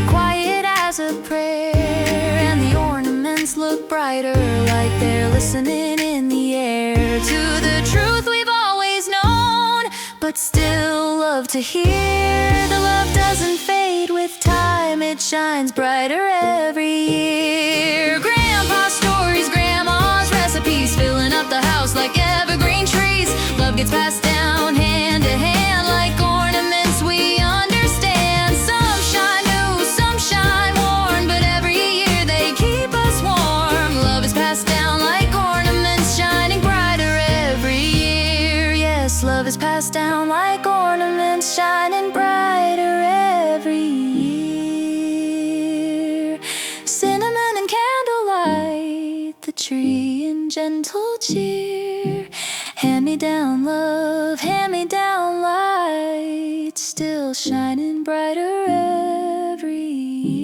quiet as a prayer, and the ornaments look brighter like they're listening in the air to the truth we've always known, but still love to hear. The love doesn't fade with time, it shines brighter every year. Grandpa's stories, Grandma's recipes, filling up the house like evergreen trees. Love gets passed down hand to hand like ornaments we understand. Some shine new, some shine worn, but every year they keep us warm. Love is passed down like ornaments, shining brighter every year. Yes, love is passed down like ornaments, shining brighter every year. Cinnamon and candlelight, the tree in gentle cheer. Hand-me-down love, hand-me-down light, still shining brighter every year.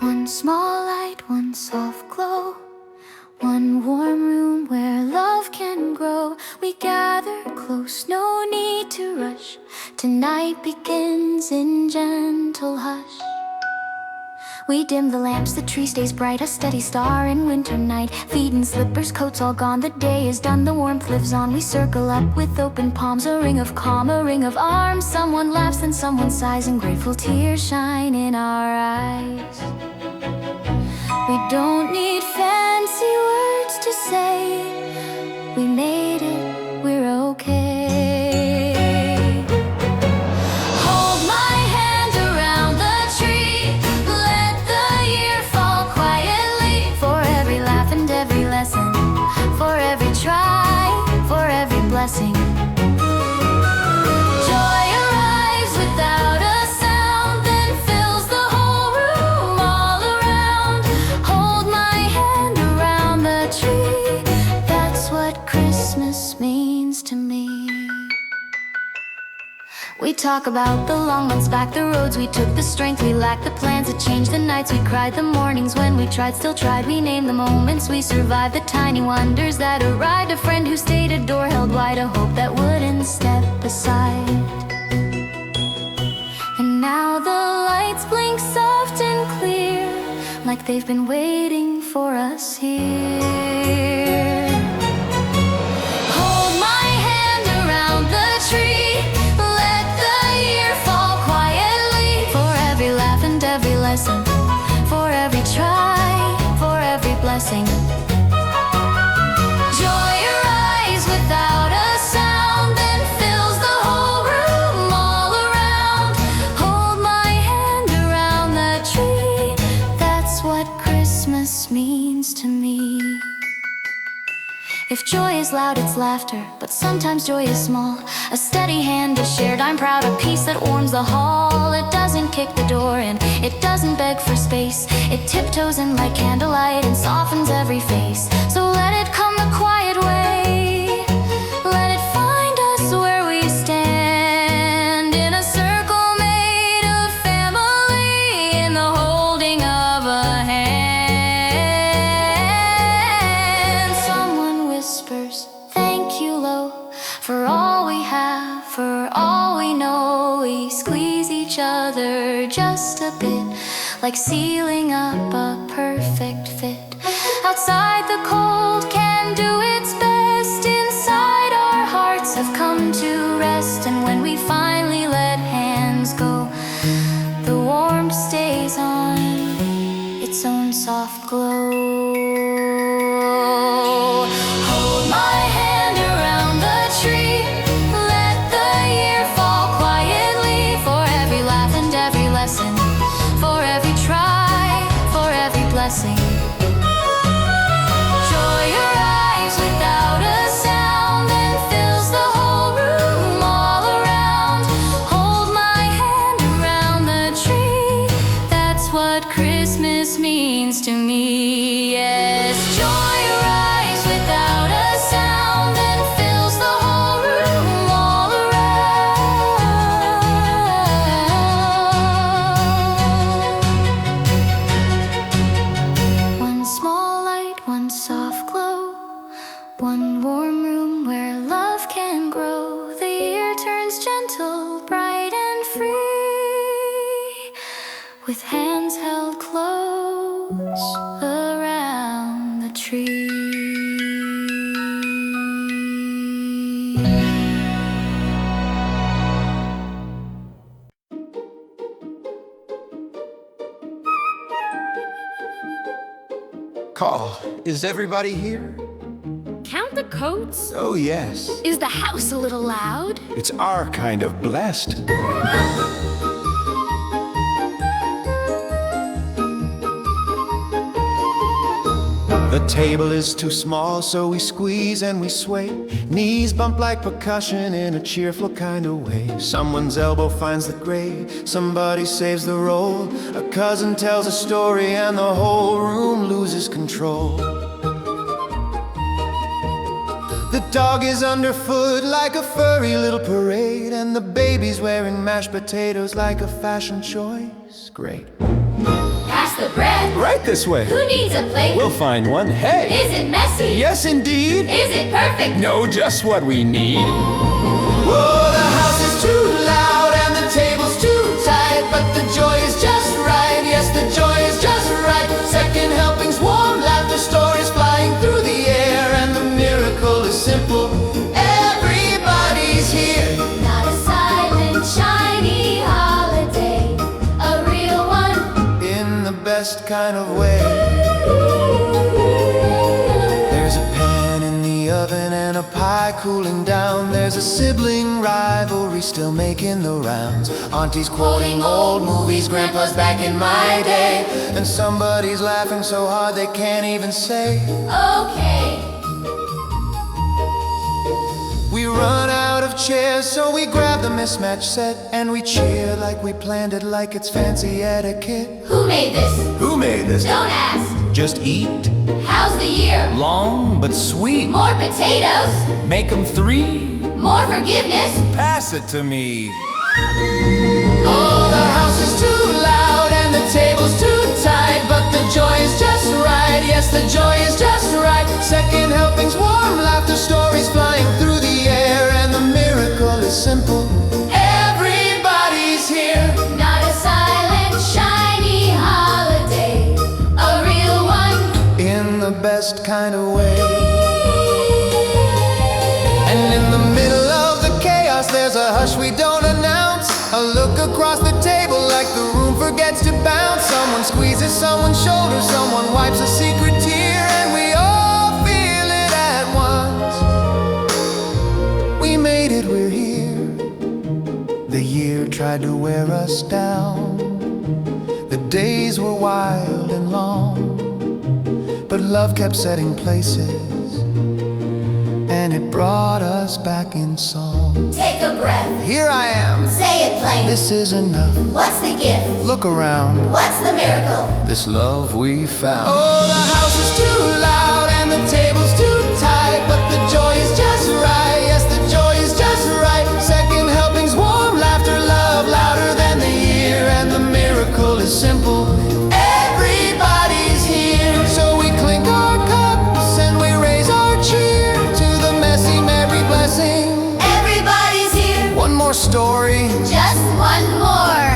One small light, one soft glow, one warm room where love can grow. We gather close, no need to rush. Tonight begins in gentle hush. We dim the lamps, the tree stays bright, a steady star in winter night. Feet in slippers, coats all gone, the day is done, the warmth lives on. We circle up with open palms, a ring of calm, a ring of arms. Someone laughs and someone sighs, and grateful tears shine in our eyes. We don't need fancy words to say we made it, we're okay. Hold my hand around the tree, let the year fall quietly. For every laugh and every lesson, for every try, for every blessing. Joy arrives without a sound, then fills the whole room all around. Hold my hand around the tree, that's what Christmas We talk about the long months back, the roads we took, the strength we lacked, the plans that changed, the nights we cried, the mornings when we tried, still tried. We named the moments we survived, the tiny wonders that arrived. A friend who stayed, a door held wide, a hope that wouldn't step aside. And now the lights blink soft and clear, like they've been waiting for us here. Hold my hand around the tree, let the year fall quietly. For every laugh and every lesson, for every try, for every blessing. Joy arise without a sound, then fills the whole room all around. Hold my hand around the tree, that's what Christmas means to me. If joy is loud, it's laughter, but sometimes joy is small. A steady hand is shared, I'm proud, a peace that warms the hall. It doesn't kick the door in, it doesn't beg for space. It tiptoes in like candlelight and softens every face. So let it come the quiet way, let it find us where we stand, in a circle made of family, in the holding of a hand. Someone whispers, thank you low, for all we have, for all we know. We squeeze each other just a bit, like sealing up a perfect fit. Outside the cold can do its best, inside our hearts have come to rest. And when we finally let hands go, the warmth stays on its own soft glow. Hold my hand around the tree, let the year fall quietly. For every laugh and every lesson, for every try, for every blessing. Joy arrives without a sound, and fills the whole room all around. Hold my hand around the tree, that's what Christmas means to me. Yes, joy arrives without a sound, and fills the whole room all around. One small light, one soft glow, one warm room where love can grow. The year turns gentle, bright and free, with hands held close around the tree. Call. Is everybody here? Count the coats? Oh, yes. Is the house a little loud? It's our kind of blessed. The table is too small, so we squeeze and we sway. Knees bump like percussion in a cheerful kind of way. Someone's elbow finds the grave, somebody saves the roll. A cousin tells a story and the whole room loses control. The dog is underfoot like a furry little parade, and the baby's wearing mashed potatoes like a fashion choice. Great. Pass the bread. Right this way. Who needs a plate? We'll find one. Hey! Is it messy? Yes, indeed. Is it perfect? No, just what we need. Whoa, the house is too loud and the table's too tight, but the joy is just right. Yes, the joy is just right. Second helpings, warm laughter, stories flying through the air, and the miracle is simple. Everybody's here. Not a silent, shiny holiday, a real one. In the best kind of way. There's a pan in the oven and a pie cooling down. There's a sibling rivalry still making the rounds. Auntie's quoting old movies, grandpa's back in my day, and somebody's laughing so hard they can't even say Okay. We run out of chairs, so we grab the mismatched set, and we cheer like we planned it, like it's fancy etiquette. Who made this? Who made this? Don't ask. Just eat. How's the year? Long but sweet. More potatoes? Make 'em 3. More forgiveness? Pass it to me. Oh, the house is too loud and the table's too tight, but the joy is just right. Yes, the joy is just right. Second helpings, warm laughter, stories flying through the air, and the miracle is simple. Everybody's here. Not a silent, shiny holiday, a real one. In the best kind of way. And in the middle of the chaos, there's a hush we don't announce. A look across the table like the room forgets to bounce. Someone squeezes someone's shoulder, someone wipes a secret tear, and we all feel it at once. We made it, we're here. The year tried to wear us down. The days were wild and long, but love kept setting places, and it brought us back in song. Take a breath, Here I am, say it plain. this is enough. What's the gift? Look around, What's the miracle? this love we found. Oh, the house is too loud and the table's too tight, but the joy is just right. Yes, the joy is just right. Second helpings, warm laughter, love louder than the year, and the miracle is simple. Everybody's here, so we clink our cups and we raise our cheer to the messy merry blessing. Everybody's here. One more story, Just one more.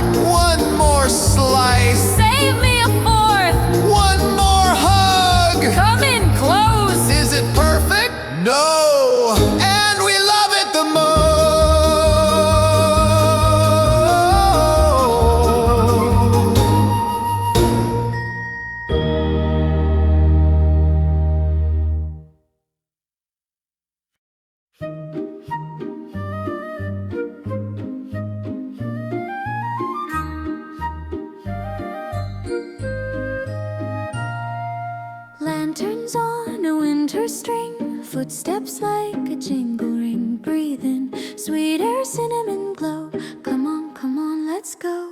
one more slice, Save me a fourth. one more hug. Come in close. Is it perfect? No! And we love it the most. Lanterns on a winter string, footsteps like a jingle ring, breathing sweet air, cinnamon glow. Come on, let's go.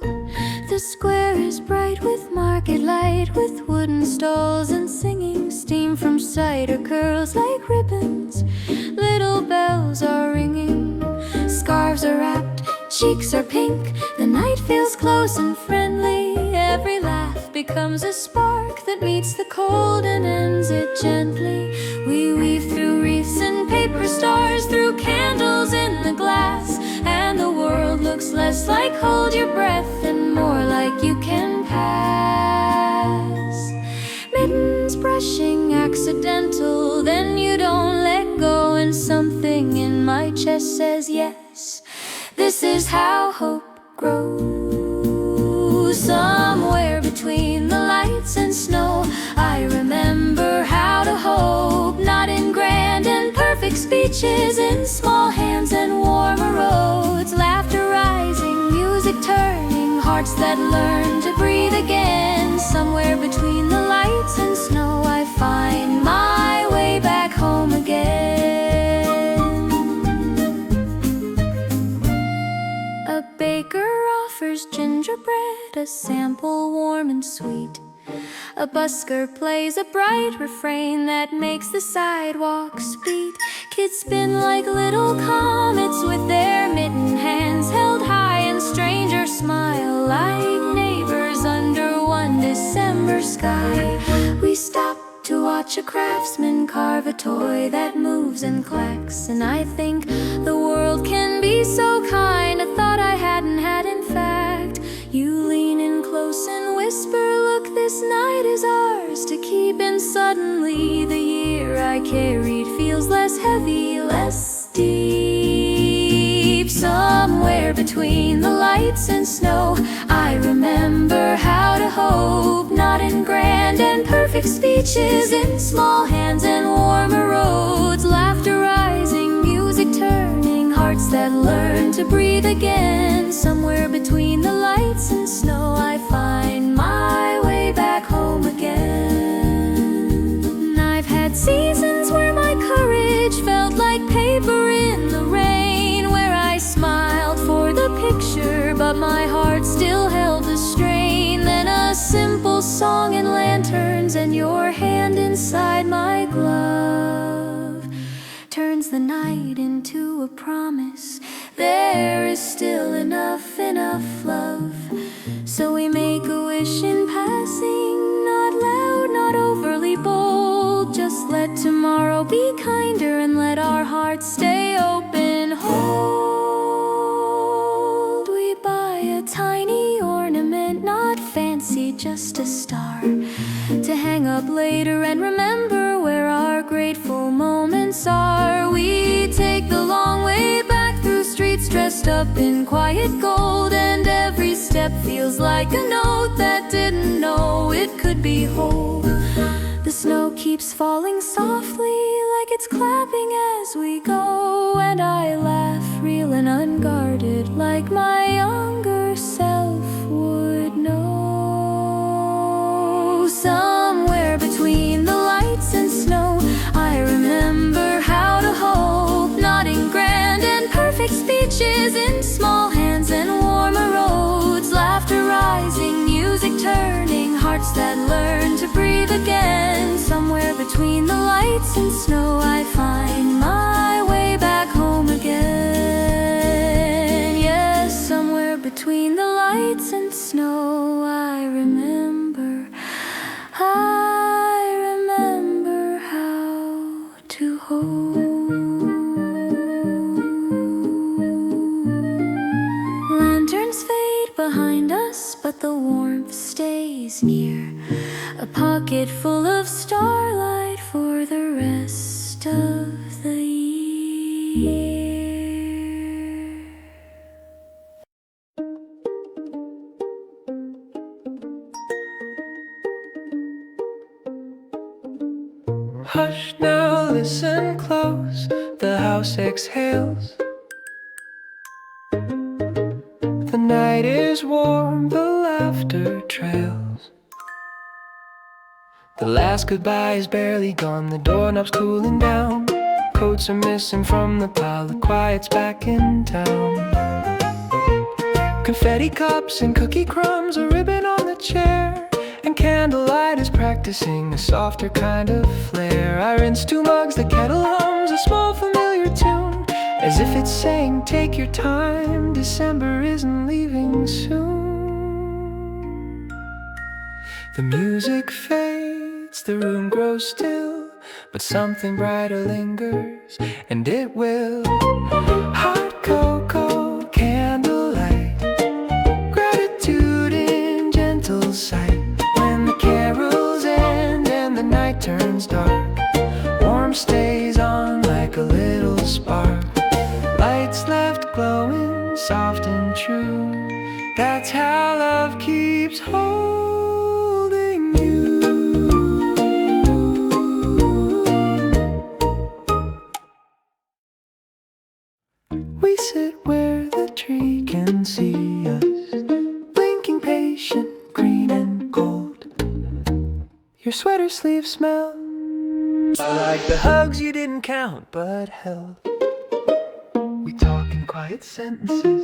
The square is bright with market light, with wooden stalls and singing. Steam from cider curls like ribbons, little bells are ringing. Scarves are wrapped, cheeks are pink, the night feels close and friendly. Every laugh becomes a spark that meets the cold and ends it gently. We weave through wreaths and paper stars, through candles in the glass, and the world looks less like hold your breath and more like you can pass. Mittens brushing accidental, then you don't let go, and something in my chest says yes. This is how hope grows. Somewhere between the lights and snow, I remember how to hope, not in grand and perfect speeches, in small hands and warmer roads. Laughter rising, music turning, hearts that learn to breathe again. Somewhere between the lights and snow, I find my way back home again. A baker offers gingerbread, a sample warm and sweet. A busker plays a bright refrain that makes the sidewalks beat. Kids spin like little comets with their mitten hands held high, and strangers smile like neighbors under one December sky. We stop to watch a craftsman carve a toy that moves and clacks, and I think the world can be so kind, a thought I hadn't had in fact. You lean in close and whisper, look, this night is ours to keep, and suddenly the year I carried feels less heavy, less deep. Somewhere between the lights and snow, I remember how to hope, not in grand and perfect speeches, in small hands and warmer roads. Laughter rising, music turning, hearts that learn to breathe again. Somewhere between the lights and snow, I find my way back home again. I've had seasons where my courage felt like paper in the rain, where I smiled for the picture, but my heart still held the strain. Then a simple song and lanterns, and your hand inside my glove turns the night into a promise there is still enough love. So we make a wish in passing, not loud, not overly bold. Just let tomorrow be kinder and let our hearts stay open. Hold, we buy a tiny ornament, not fancy, just a star, to hang up later and remember where our grateful moments are. We take the long way back through streets dressed up in quiet gold, and every step feels like a note that didn't know it could be whole. The snow keeps falling softly, like it's clapping as we go, and I laugh real and unguarded, like my younger self would know. Somewhere between the lights and snow, I remember how to hope, not in grand and perfect speeches, in small hands and warmer roads, laughter rising, music turning, hearts that learn to breathe again. Somewhere between the lights and snow, I find my way back home again. Yes, somewhere between the lights and snow, I remember how to hold. Lanterns fade behind us, but the warmth stays near. A pocket full of starlight for the rest of the year. Hush now, listen close, the house exhales. The night is warm, the laughter trails. The last goodbye is barely gone, the doorknob's cooling down. Coats are missing from the pile, the quiet's back in town. Confetti cups and cookie crumbs, a ribbon on the chair, and candlelight is practicing a softer kind of flare. I rinse 2 mugs, the kettle hums a small familiar tune, as if it's saying take your time, December isn't leaving soon. The music fades, the room grows still, but something brighter lingers, and it will. Hot cocoa, candlelight, gratitude in gentle sight. When the carols end and the night turns dark, warmth stays on like a little spark. Lights left glowing, soft and true. That's how love keeps holding you. We sit where the tree can see us, blinking patient, green and cold. Your sweater sleeves smell. I like the hugs you didn't count but held. We talk in quiet sentences,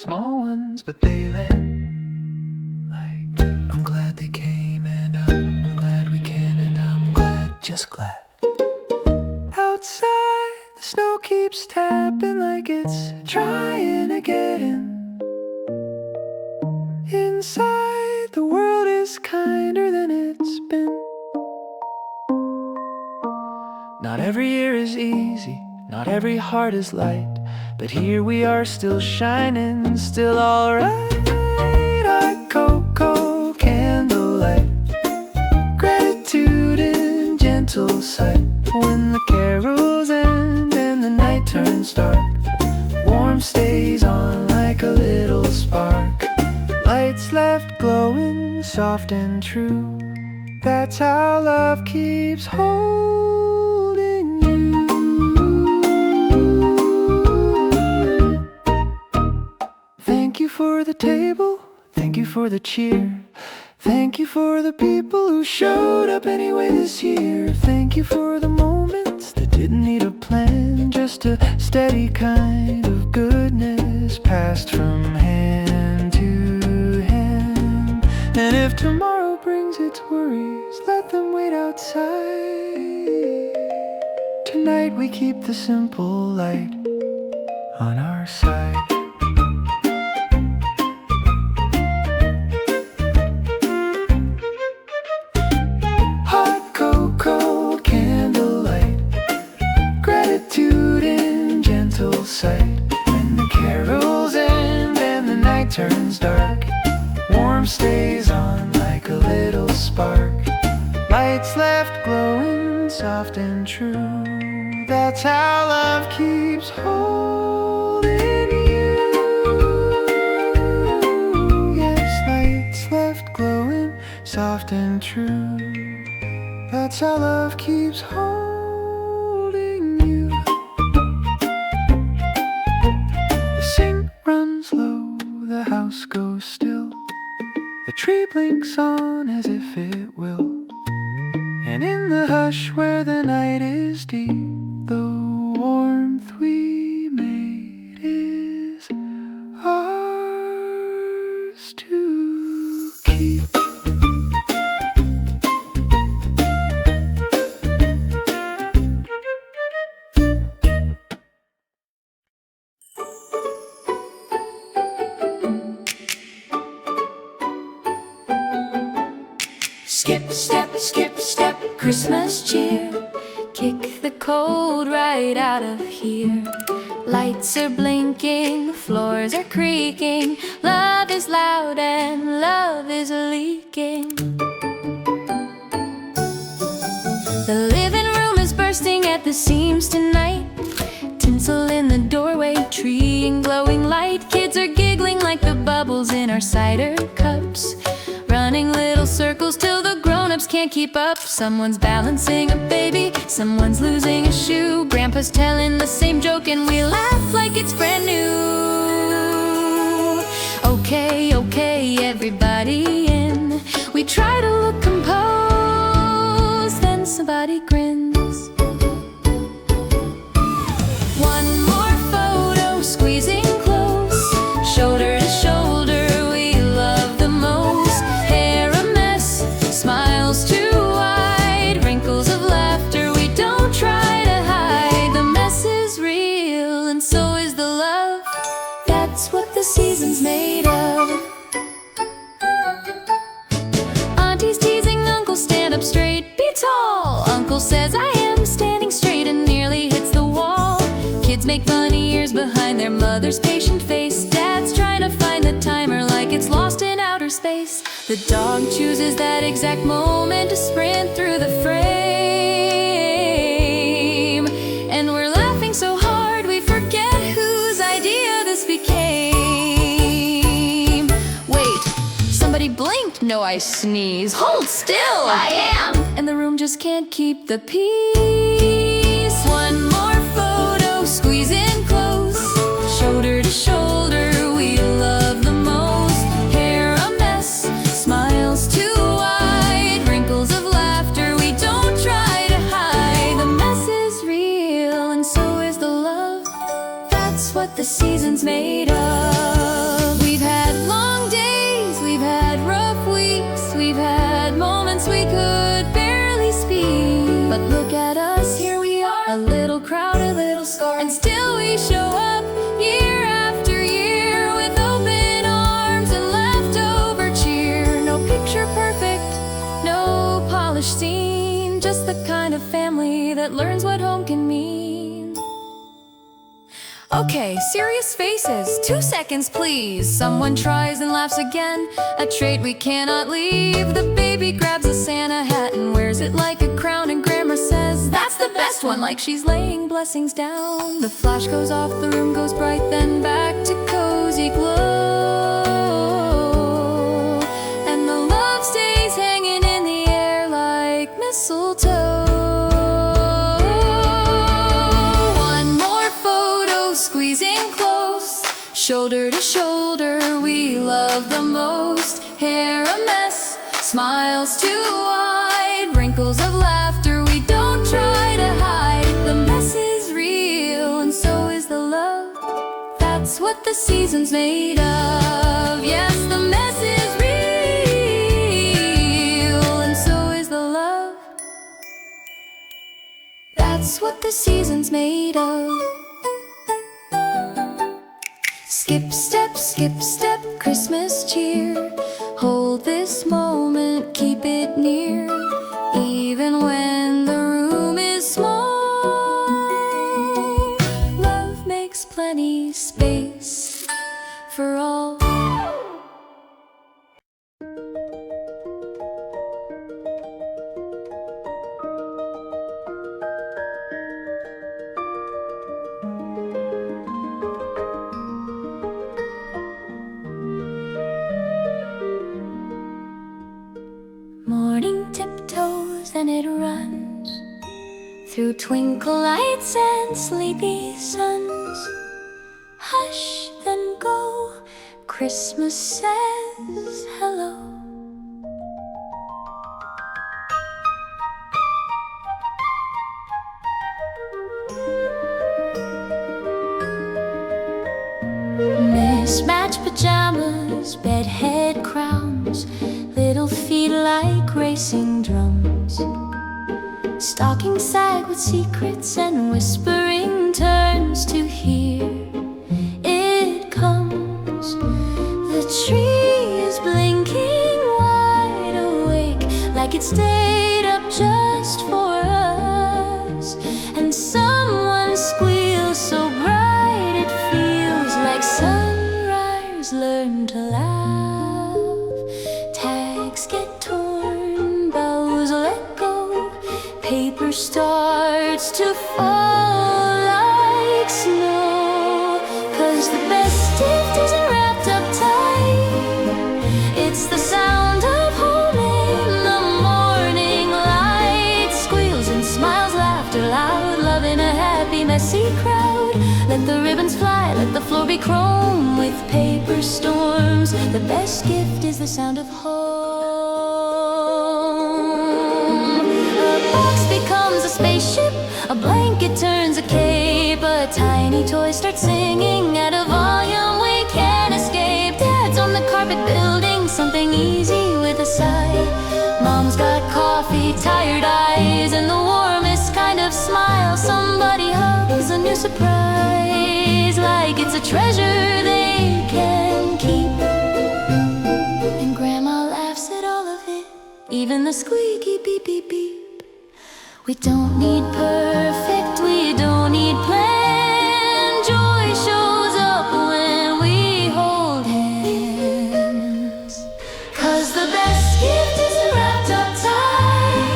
small ones but they land. Like, I'm glad they came and I'm glad we can and I'm glad, just glad. Outside, the snow keeps tapping like it's trying to get in. Inside, the world is kinder than it's been. Not every year is easy, not every heart is light, but here we are still shining, still alright. Our cocoa, candlelight, gratitude in gentle sight. When the carols end and the night turns dark, warmth stays on like a little spark. Lights left glowing, soft and true. That's how love keeps holding you. Thank you for the table, thank you for the cheer. Thank you for the people who showed up anyway this year. Thank you for the moments that didn't need a plan, just a steady kind of goodness passed from hand to hand. And if tomorrow brings its worries, let them wait outside. Tonight we keep the simple light on our side. Hot cocoa, candlelight, gratitude in gentle sight. When the carols end and the night turns dark, warmth stays on like a little spark. Lights left glowing soft and true. That's how love keeps holding you. Yes, lights left glowing soft and true. That's how love keeps holding you. The sink runs low, the house goes still. The tree blinks on as if it will. And in the hush where the night is deep, the warmth we made is ours to keep. Skip, step, Christmas cheer. Kick the cold right out of here. Lights are blinking, floors are creaking. Love is loud and love is leaking. The living room is bursting at the seams tonight. Tinsel in the doorway, tree and glowing light. Kids are giggling like the bubbles in our cider cups, running little circles till the grown-ups can't keep up. Someone's balancing a baby, someone's losing a shoe. Grandpa's telling the same joke and we laugh like it's brand new. Okay, everybody in. We try to look composed, then somebody grins. One more photo, squeezing close, shoulder to shoulder, we love the most. Hair a mess, smiles too wide, wrinkles of laughter we don't try to hide. The mess is real and so is the love. That's what the season's made of. Auntie's teasing Uncle, stand up straight, be tall. Uncle says I am standing straight and nearly hits the wall. Kids make funny ears behind their mother's patient face. Dad's trying to find the timer like it's lost in outer space. The dog chooses that exact moment to sprint through the frame. And we're laughing so hard we forget whose idea this became. Wait, somebody blinked. No, I sneeze. Hold still. I am. And the room just can't keep the peace. One more photo, squeezing close, shoulder to shoulder, we love the most. Hair a mess, smiles too wide, wrinkles of laughter we don't try to hide. The mess is real and so is the love. That's what the season's made of. We've had long days, we've had rough weeks, we've had moments we could barely speak. But look at us, here we are, a little crowd, a little scar, and still we show up year after year with open arms and leftover cheer. No picture perfect, no polished scene, just the kind of family that learns what home can mean. Okay, serious faces, 2 seconds please. Someone tries and laughs again, a trait we cannot leave. The baby grabs a Santa hat and wears it like a crown, and Grandma says, that's the best one, like she's laying blessings down. The flash goes off, the room goes bright, then back to cozy glow. And the love stays hanging in the air like mistletoe. Squeezing close, shoulder to shoulder, we love the most. Hair a mess, smiles too wide, wrinkles of laughter we don't try to hide. The mess is real and so is the love. That's what the season's made of. Yes, the mess is real and so is the love. That's what the season's made of. skip, step, Christmas cheer. Hold this moment, keep it near, even when the room is small. Love makes plenty space for all. Morning tiptoes and it runs through twinkle lights and sleepy suns. Hush, then go, Christmas says hello. Mismatched pajamas, bedhead crowns, little feet like racing drums. Stockings sag with secrets and whispering turns to hear it comes. The tree is blinking wide awake, like it stayed up just for us. And someone squeals so bright it feels like sunrise learned to laugh. Tags get torn, bows let go, paper starts to fall like snow. 'Cause the best gift isn't wrapped up tight, it's the sound of home in the morning light. Squeals and smiles, laughter loud, love in a happy messy crowd. Let the ribbons fly, let the floor be chrome with paper storms. The best gift is the sound of home. A box becomes a spaceship, a blanket turns a cape, a tiny toy starts singing at a volume we can't escape. Dad's on the carpet building something easy with a sigh. Mom's got coffee, tired eyes, and the warmest kind of smile. Somebody hugs a new surprise like it's a treasure they can keep. And Grandma laughs at all of it, even the squeaky beep beep beep. We don't need perfect, we don't need plan. Joy shows up when we hold hands. 'Cause the best gift isn't wrapped up tight,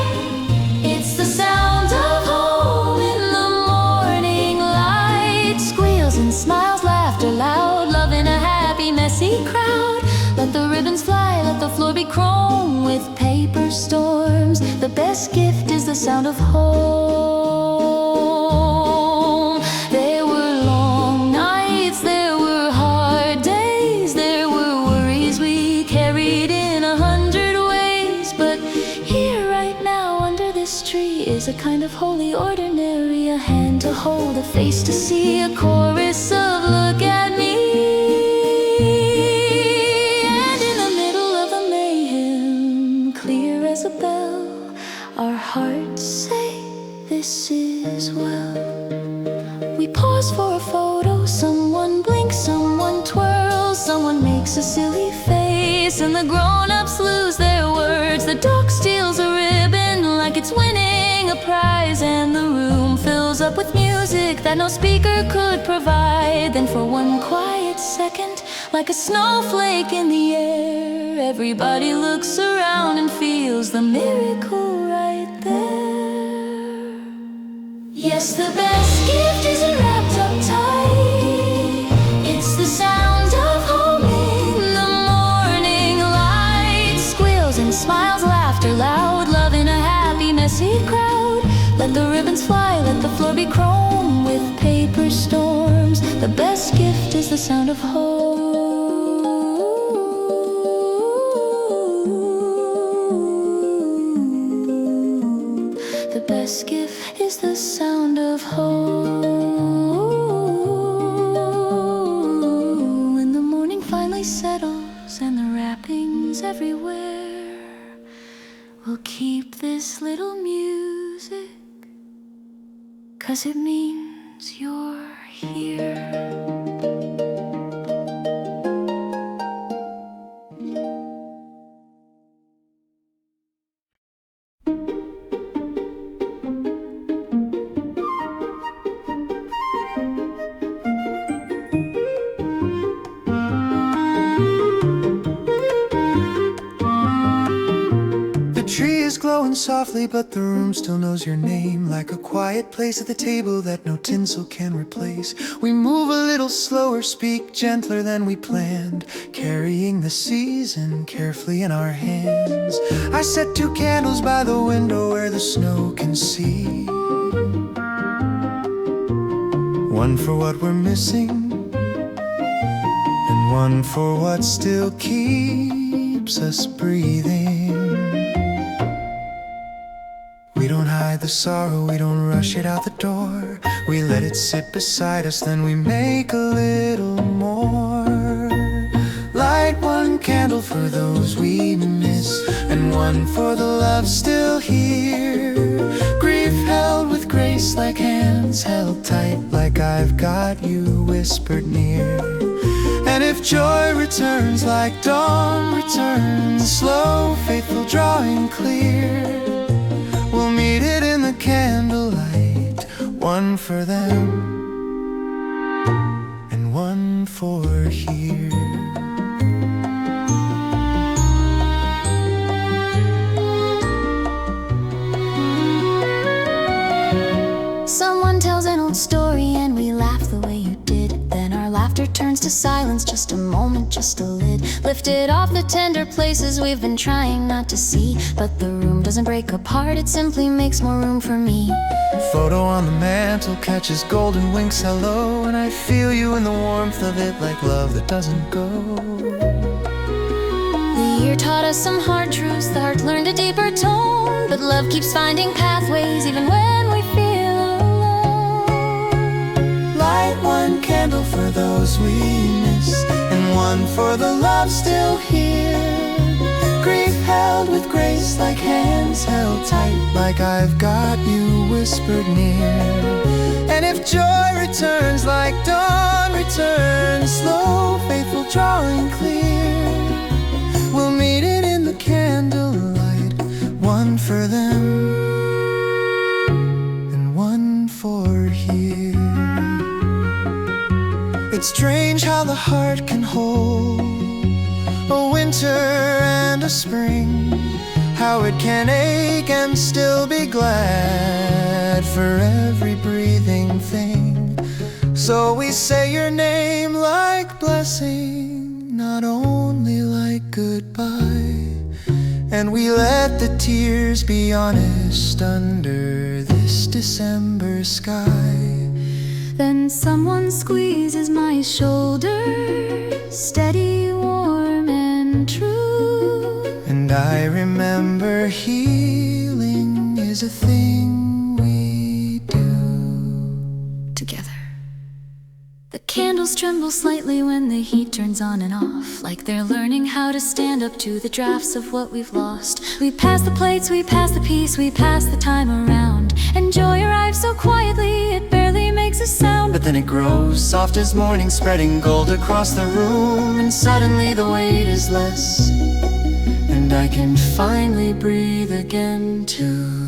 it's the sound of home in the morning light. Squeals and smiles, laughter loud, love in a happy messy crowd. Let the ribbons fly, let the floor be chrome with paper storms. The best gift is the sound of home. There were long nights, there were hard days, there were worries we carried in 100 ways. But here right now under this tree is a kind of holy ordinary, a hand to hold, a face to see, a chorus of look at me. And in the middle of the mayhem, clear as a bell, our hearts say this is well. We pause for a photo, someone blinks, someone twirls, someone makes a silly face, and the grown-ups lose their words. The dog steals a ribbon like it's winning a prize, and the room fills up with music that no speaker could provide. Then for one quiet second, like a snowflake in the air, everybody looks around and feels the miracle right there. Yes, the best gift isn't wrapped up tight, it's the sound of home in the morning light. Squeals and smiles, laughter loud, love in a happy messy crowd. Let the ribbons fly, let the floor be chrome with paper storms. The best gift is the sound of home. The best gift is the sound of home. When the morning finally settles and the wrappings everywhere, we'll keep this little music, 'cause it means you're here. glowing softly, but the room still knows your name. Like a quiet place at the table that no tinsel can replace. We move a little slower, speak gentler than we planned, carrying the season carefully in our hands. I set 2 candles by the window where the snow can see. One for what we're missing, and one for what still keeps us breathing. We don't hide the sorrow, we don't rush it out the door. We let it sit beside us, then we make a little more. Light 1 candle for those we miss, and one for the love still here. Grief held with grace, like hands held tight, like I've got you whispered near. And if joy returns like dawn returns, slow, faithful, drawing clear, we'll meet it in the candlelight. One for them, and one for here. Someone tells an old story and we laugh the way you did. Then our laughter turns to silence, just a moment, just a lid lifted off the tender places we've been trying not to see. But the room doesn't break apart, it simply makes more room for me. Photo on the mantle catches golden winks hello, and I feel you in the warmth of it, like love that doesn't go. The year taught us some hard truths, the heart learned a deeper tone. But love keeps finding pathways even when we feel alone. Light 1 candle for those we miss, and one for the love still here. Grief held with grace, like hands held tight, like I've got you whispered near. And if joy returns like dawn returns, slow, faithful, drawing clear, we'll meet it in the candlelight. One for them, and one for here. It's strange how the heart can hold a winter and a spring, how it can ache and still be glad for every breathing thing. So we say your name like blessing, not only like goodbye. And we let the tears be honest under this December sky. Then someone squeezes my shoulder, steady, warm and true. And I remember healing is a thing we do Together. The candles tremble slightly when the heat turns on and off, like they're learning how to stand up to the drafts of what we've lost. We pass the plates, we pass the peace, we pass the time around, and joy arrives so quietly it barely makes a sound. But then it grows soft as morning, spreading gold across the room, and suddenly the weight is less, and I can finally breathe again too.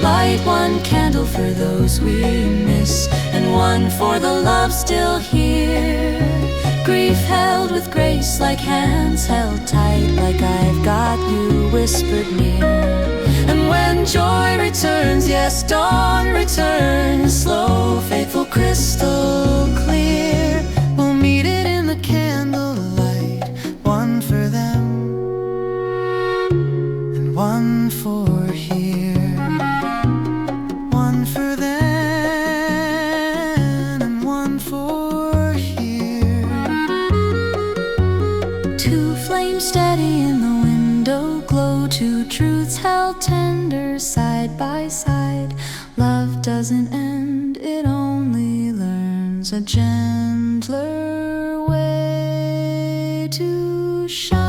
Light 1 candle for those we miss, and one for the love still here. Grief held with grace, like hands held tight, like I've got you whispered near. And when joy returns, yes, dawn returns, slow, faithful, crystal clear, We'll meet it in the candlelight. One for them, and one for here. One for them, and one for here. 2 flames steady in the window glow, 2 truths held tender side by side. Love doesn't end, it only learns a gentler way to shine.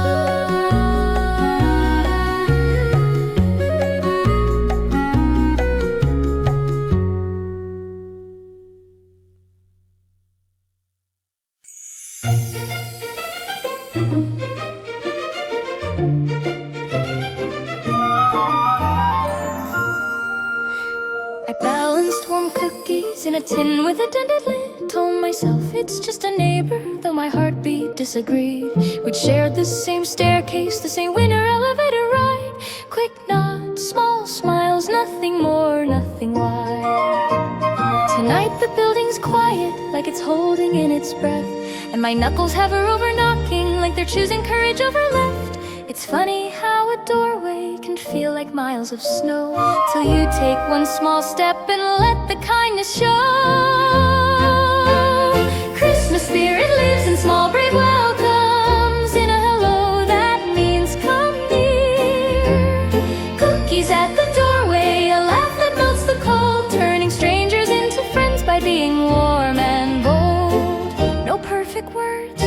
I balanced warm cookies in a tin with a dented lid. Told myself it's just a neighbor, though my heartbeat disagreed. We'd shared the same staircase, the same winter elevator is quiet, like it's holding in its breath, and my knuckles hover over knocking, like they're choosing courage over left. It's funny how a doorway can feel like miles of snow, till you take one small step and let the kindness show. Christmas spirit lives in small brave welcomes, in a hello that means come near. Cookies at the doorway, a laugh that melts the cold, turning strangers into friends by being warm and bold. No perfect words,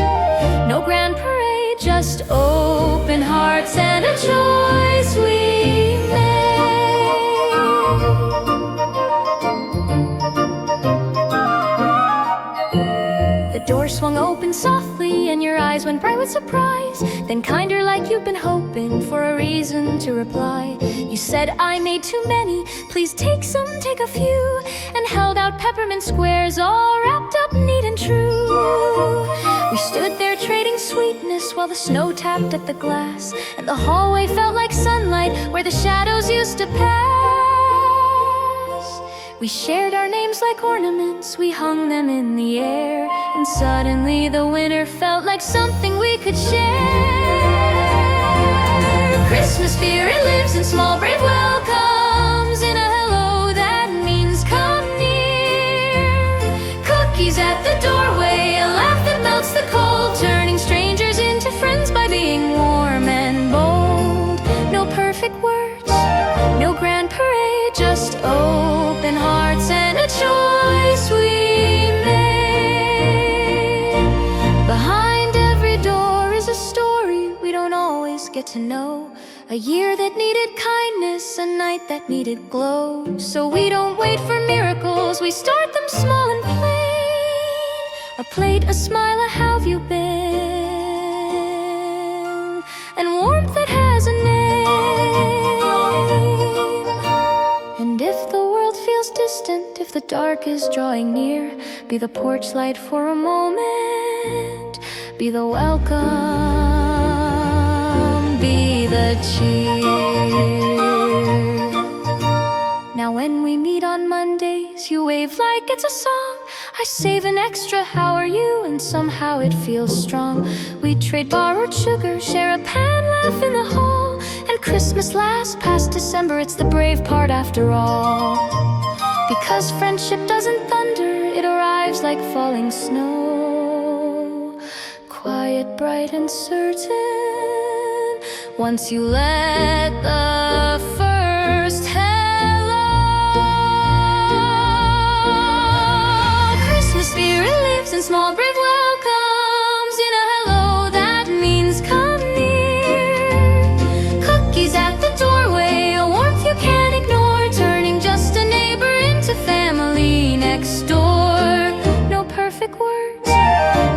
no grand parade, just open hearts and a choice we made. The door swung open softly and your eyes went bright with surprise, then kinder, like you've been hoping for a reason to reply. You said, I made too many, please take some, take a few, and held out peppermint squares all wrapped up neat and true. We stood there trading sweetness while the snow tapped at the glass, and the hallway felt like sunlight where the shadows used to pass. We shared our names like ornaments, we hung them in the air, and suddenly the winter felt like something we could share. Christmas spirit lives in small brave welcomes, in a hello that means come near. Cookies at the doorway, a laugh that melts the cold, turning strangers into friends by being warm and bold. No perfect words, no grand parade, just open hearts and a choice we made. Behind every door is a story we don't always get to know, a year that needed kindness, a night that needed glow. So we don't wait for miracles, we start them small and plain. A plate, a smile, a how have you been, and warmth that has a name. And if the world feels distant, if the dark is drawing near, be the porch light for a moment, be the welcome, be the cheer. Now when we meet on Mondays, you wave like it's a song. I save an extra how are you, and somehow it feels strong. We trade borrowed sugar, share a pan, laugh in the hall, and Christmas lasts past December, it's the brave part after all. Because friendship doesn't thunder, it arrives like falling snow, quiet, bright, and certain, once you let the first hello. Christmas spirit lives in small brave welcomes, in a hello that means come near. Cookies at the doorway, a warmth you can't ignore, turning just a neighbor into family next door. No perfect words,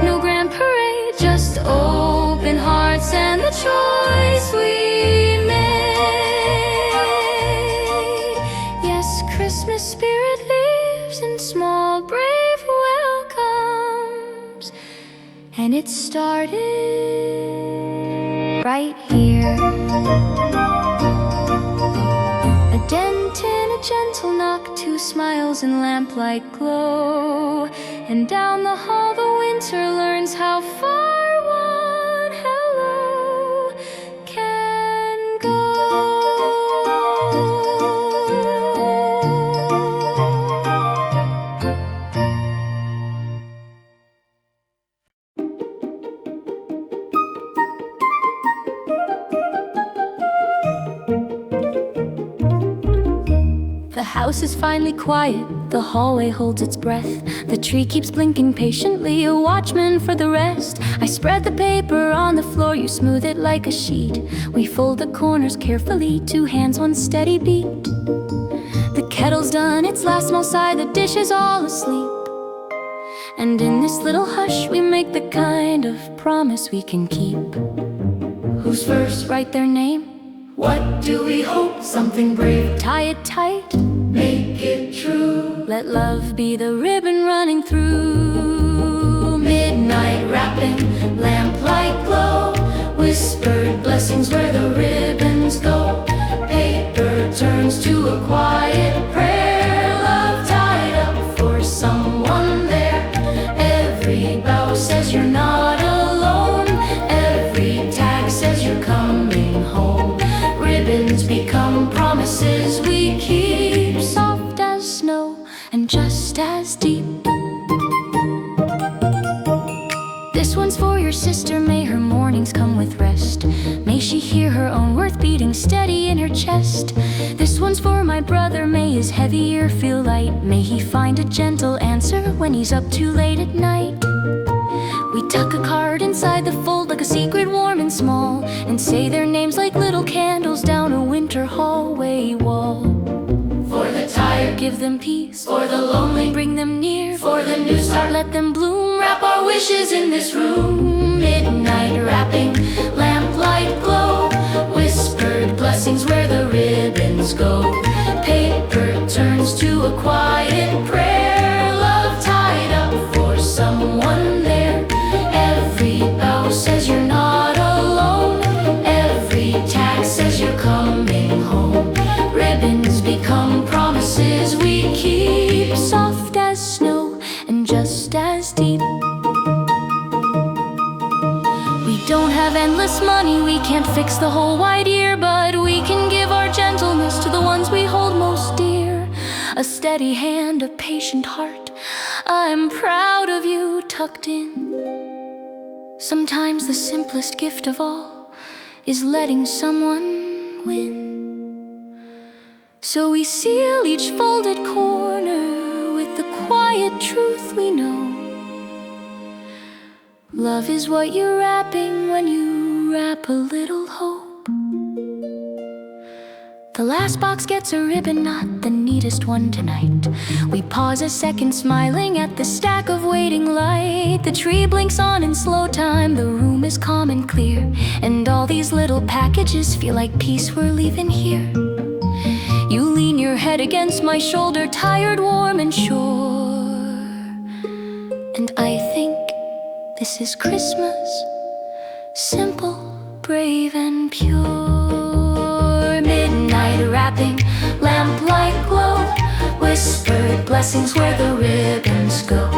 no grand parade, just open hearts and the choice we made. Yes, Christmas spirit lives in small brave welcomes, and it started right here. A dent in a gentle knock, two smiles in lamplight glow, and down the hall the winter learns how far one hello can go. The house is finally quiet, the hallway holds its breath, the tree keeps blinking patiently, a watchman for the rest. I spread the paper on the floor, you smooth it like a sheet. We fold the corners carefully, two hands, one steady beat. The kettle's done its last small sigh, the dish is all asleep. And in this little hush we make the kind of promise we can keep. Who's first? Write their name. What do we hope? Something brave. Tie it tight. Make it true. Let love be the ribbon running through. Midnight wrapping, lamplight glow, whispered blessings where the ribbons go. Paper turns to a quiet prayer, love tied up for someone as deep. This one's for your sister, may her mornings come with rest. May she hear her own worth beating steady in her chest. This one's for my brother, may his heavy ear feel light. May he find a gentle answer when he's up too late at night. We tuck a card inside the fold like a secret warm and small, and say their names like little candles down a winter hallway wall. For the tired, give them peace. For the lonely, bring them near. For the new start, let them bloom. Wrap our wishes in this room. Midnight wrapping, lamplight glow. Whispered blessings where the ribbons go. Paper turns to a quiet prayer. Love tied up for someone there. Every bow says you're not alone. Every tag says you're coming home. Ribbons become promises we keep, soft as snow and just as deep. We don't have endless money, we can't fix the whole wide year, but we can give our gentleness to the ones we hold most dear. A steady hand, a patient heart, I'm proud of you tucked in. Sometimes the simplest gift of all is letting someone win. So we seal each folded corner with the quiet truth we know. Love is what you're wrapping when you wrap a little hope. The last box gets a ribbon, not the neatest one tonight. We pause a second, smiling at the stack of waiting light. The tree blinks on in slow time, the room is calm and clear, and all these little packages feel like peace we're leaving here. You lean your head against my shoulder, tired, warm, and sure. And I think this is Christmas, simple, brave, and pure. Midnight wrapping, lamplight glow. Whispered blessings where the ribbons go.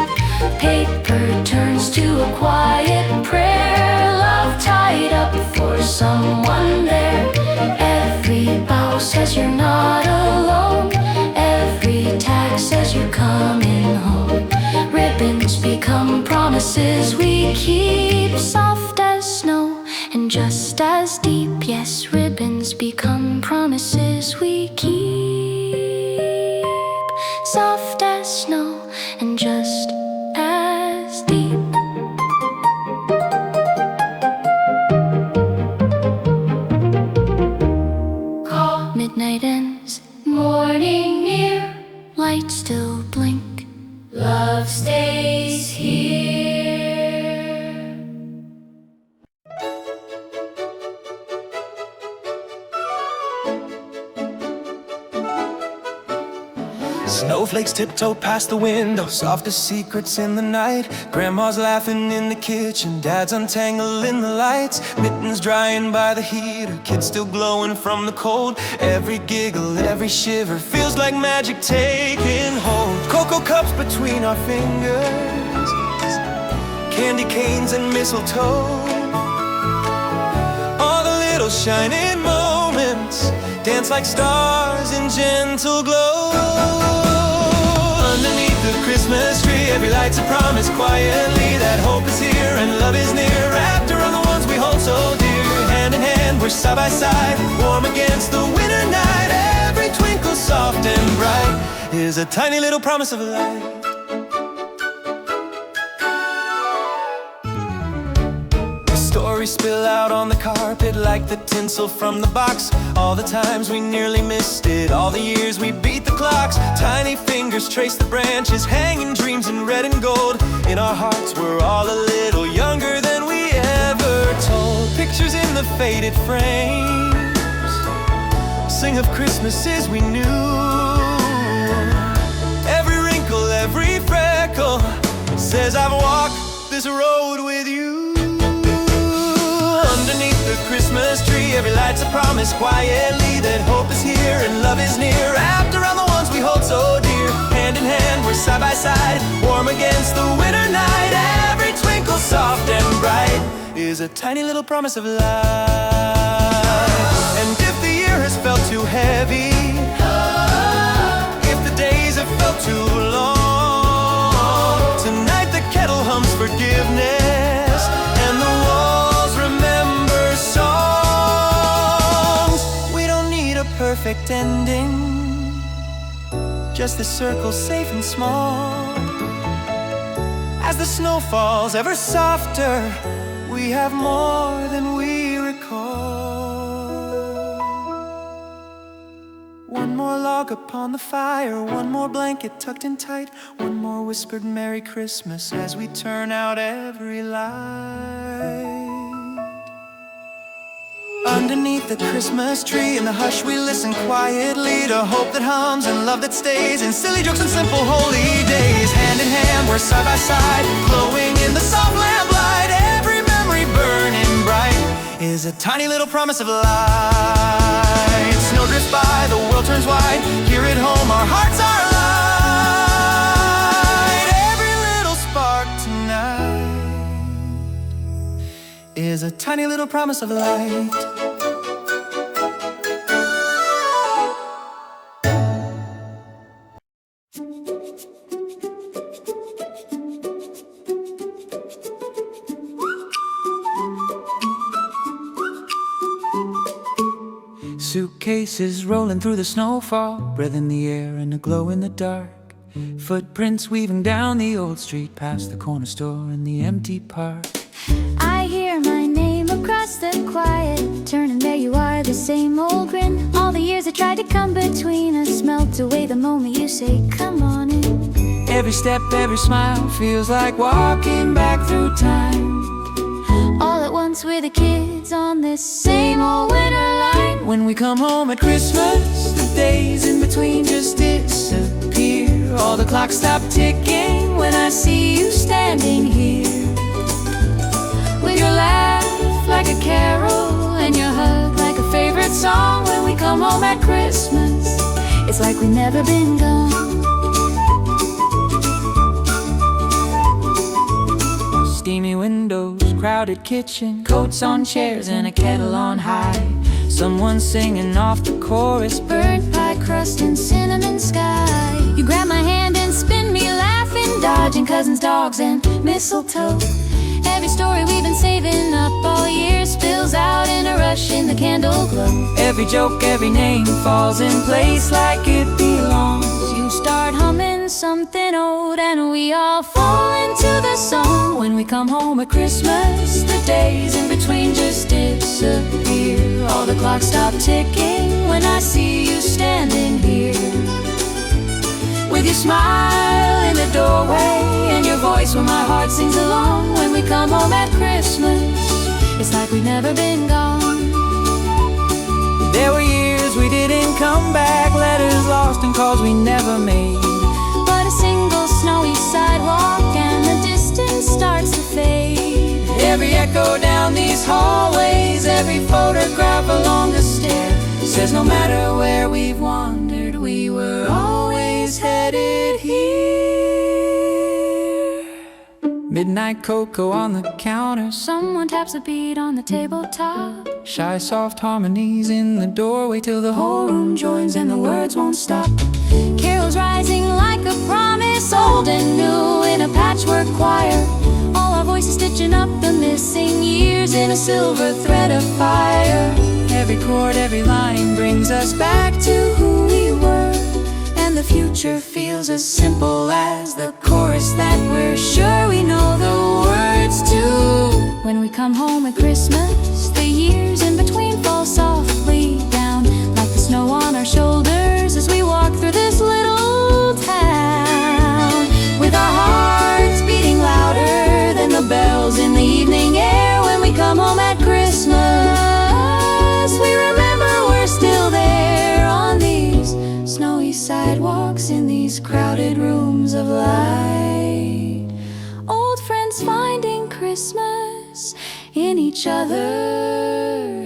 Paper turns to a quiet prayer. Love tied up for someone there. Every bow says you're not alone. Every tag says you're coming home. Ribbons become promises we keep, soft as snow and just as deep. Yes, ribbons become promises we keep, soft as snow and just as deep. Midnight ends, morning near, lights still blink, love stays here. Snowflakes tiptoe past the window, softest secrets in the night. Grandma's laughing in the kitchen, Dad's untangling the lights. Mittens drying by the heater, kids still glowing from the cold. Every giggle, every shiver feels like magic taking hold. Cocoa cups between our fingers, candy canes and mistletoe. All the little shining moments dance like stars in gentle glow. Underneath the Christmas tree, every light's a promise quietly that hope is here and love is near. Wrapped around the ones we hold so dear. Hand in hand, we're side by side, warm against the winter night. Every twinkle soft and bright is a tiny little promise of light. Stories spill out on the carpet like the tinsel from the box. All the times we nearly missed it, all the years we beat the clocks. Tiny fingers trace the branches, hanging dreams in red and gold. In our hearts we're all a little younger than we ever told. Pictures in the faded frames sing of Christmases we knew. Every wrinkle, every freckle says I've walked this road with you. Underneath the Christmas tree, every light's a promise quietly that hope is here and love is near. Wrapped around the ones we hold so dear. Hand in hand, we're side by side, warm against the winter night. Every twinkle soft and bright is a tiny little promise of life. And if the year has felt too heavy, if the days have felt too long, forgiveness, and the walls remember songs. We don't need a perfect ending, just the circle safe and small. As the snow falls ever softer, we have more than we recall. One more log upon the fire, one more blanket tucked in tight, one more whispered Merry Christmas as we turn out every light. Underneath the Christmas tree, in the hush we listen quietly to hope that hums and love that stays, in silly jokes and simple holy days. Hand in hand, we're side by side, glowing in the soft lamplight. Every memory burning bright is a tiny little promise of light. Snow drifts by, the world turns wide. Here at home, our hearts are light. Every little spark tonight is a tiny little promise of light. Suitcases rolling through the snowfall, breath in the air and a glow in the dark. Footprints weaving down the old street, past the corner store and the empty park. I hear my name across the quiet, turning there you are, the same old grin. All the years I tried to come between us melt away the moment you say come on in. Every step, every smile feels like walking back through time. All at once we're the kids on this same old winter line. When we come home at Christmas, the days in between just disappear. All the clocks stop ticking when I see you standing here, with your laugh like a carol and your hug like a favorite song. When we come home at Christmas, it's like we've never been gone. Steamy windows, crowded kitchen, coats on chairs and a kettle on high. Someone singing off the chorus, Burnt pie crust and cinnamon sky. You grab my hand and spin me laughing, dodging cousins, dogs and mistletoe. Every story we've been saving up all year spills out in a rush in the candle glow. every joke, every name falls in place like it belongs. You start humming something old and we all fall into the song. When we come home at Christmas, the days in between just disappear. All the clocks stop ticking when I see you standing here, with your smile in the doorway and your voice when my heart sings along. When we come home at Christmas, it's like we've never been gone. There were years we didn't come back, letters lost and calls we never made, but a single snowy sidewalk and the distance starts to fade. every echo down these hallways, every photograph along the stair says no matter where we've wandered, we were always headed here. Midnight cocoa on the counter, Someone taps a beat on the tabletop, shy soft harmonies in the doorway till the whole room joins and the words won't stop. carols rising like a promise, old and new in a patchwork choir. All our voices stitching up the missing years in a silver thread of fire. Every chord, every line brings us back to who we were, And the future feels as simple as the chorus that we're sure we know the words to. When we come home at Christmas, the years in between fall softly down like the snow on our shoulders as we walk through this little town, with our hearts beating louder than the bells in the evening air. When we come home at Christmas, we remember we're still there on these snowy sidewalks in these crowded rooms of light. Old friends finding Christmas in each other.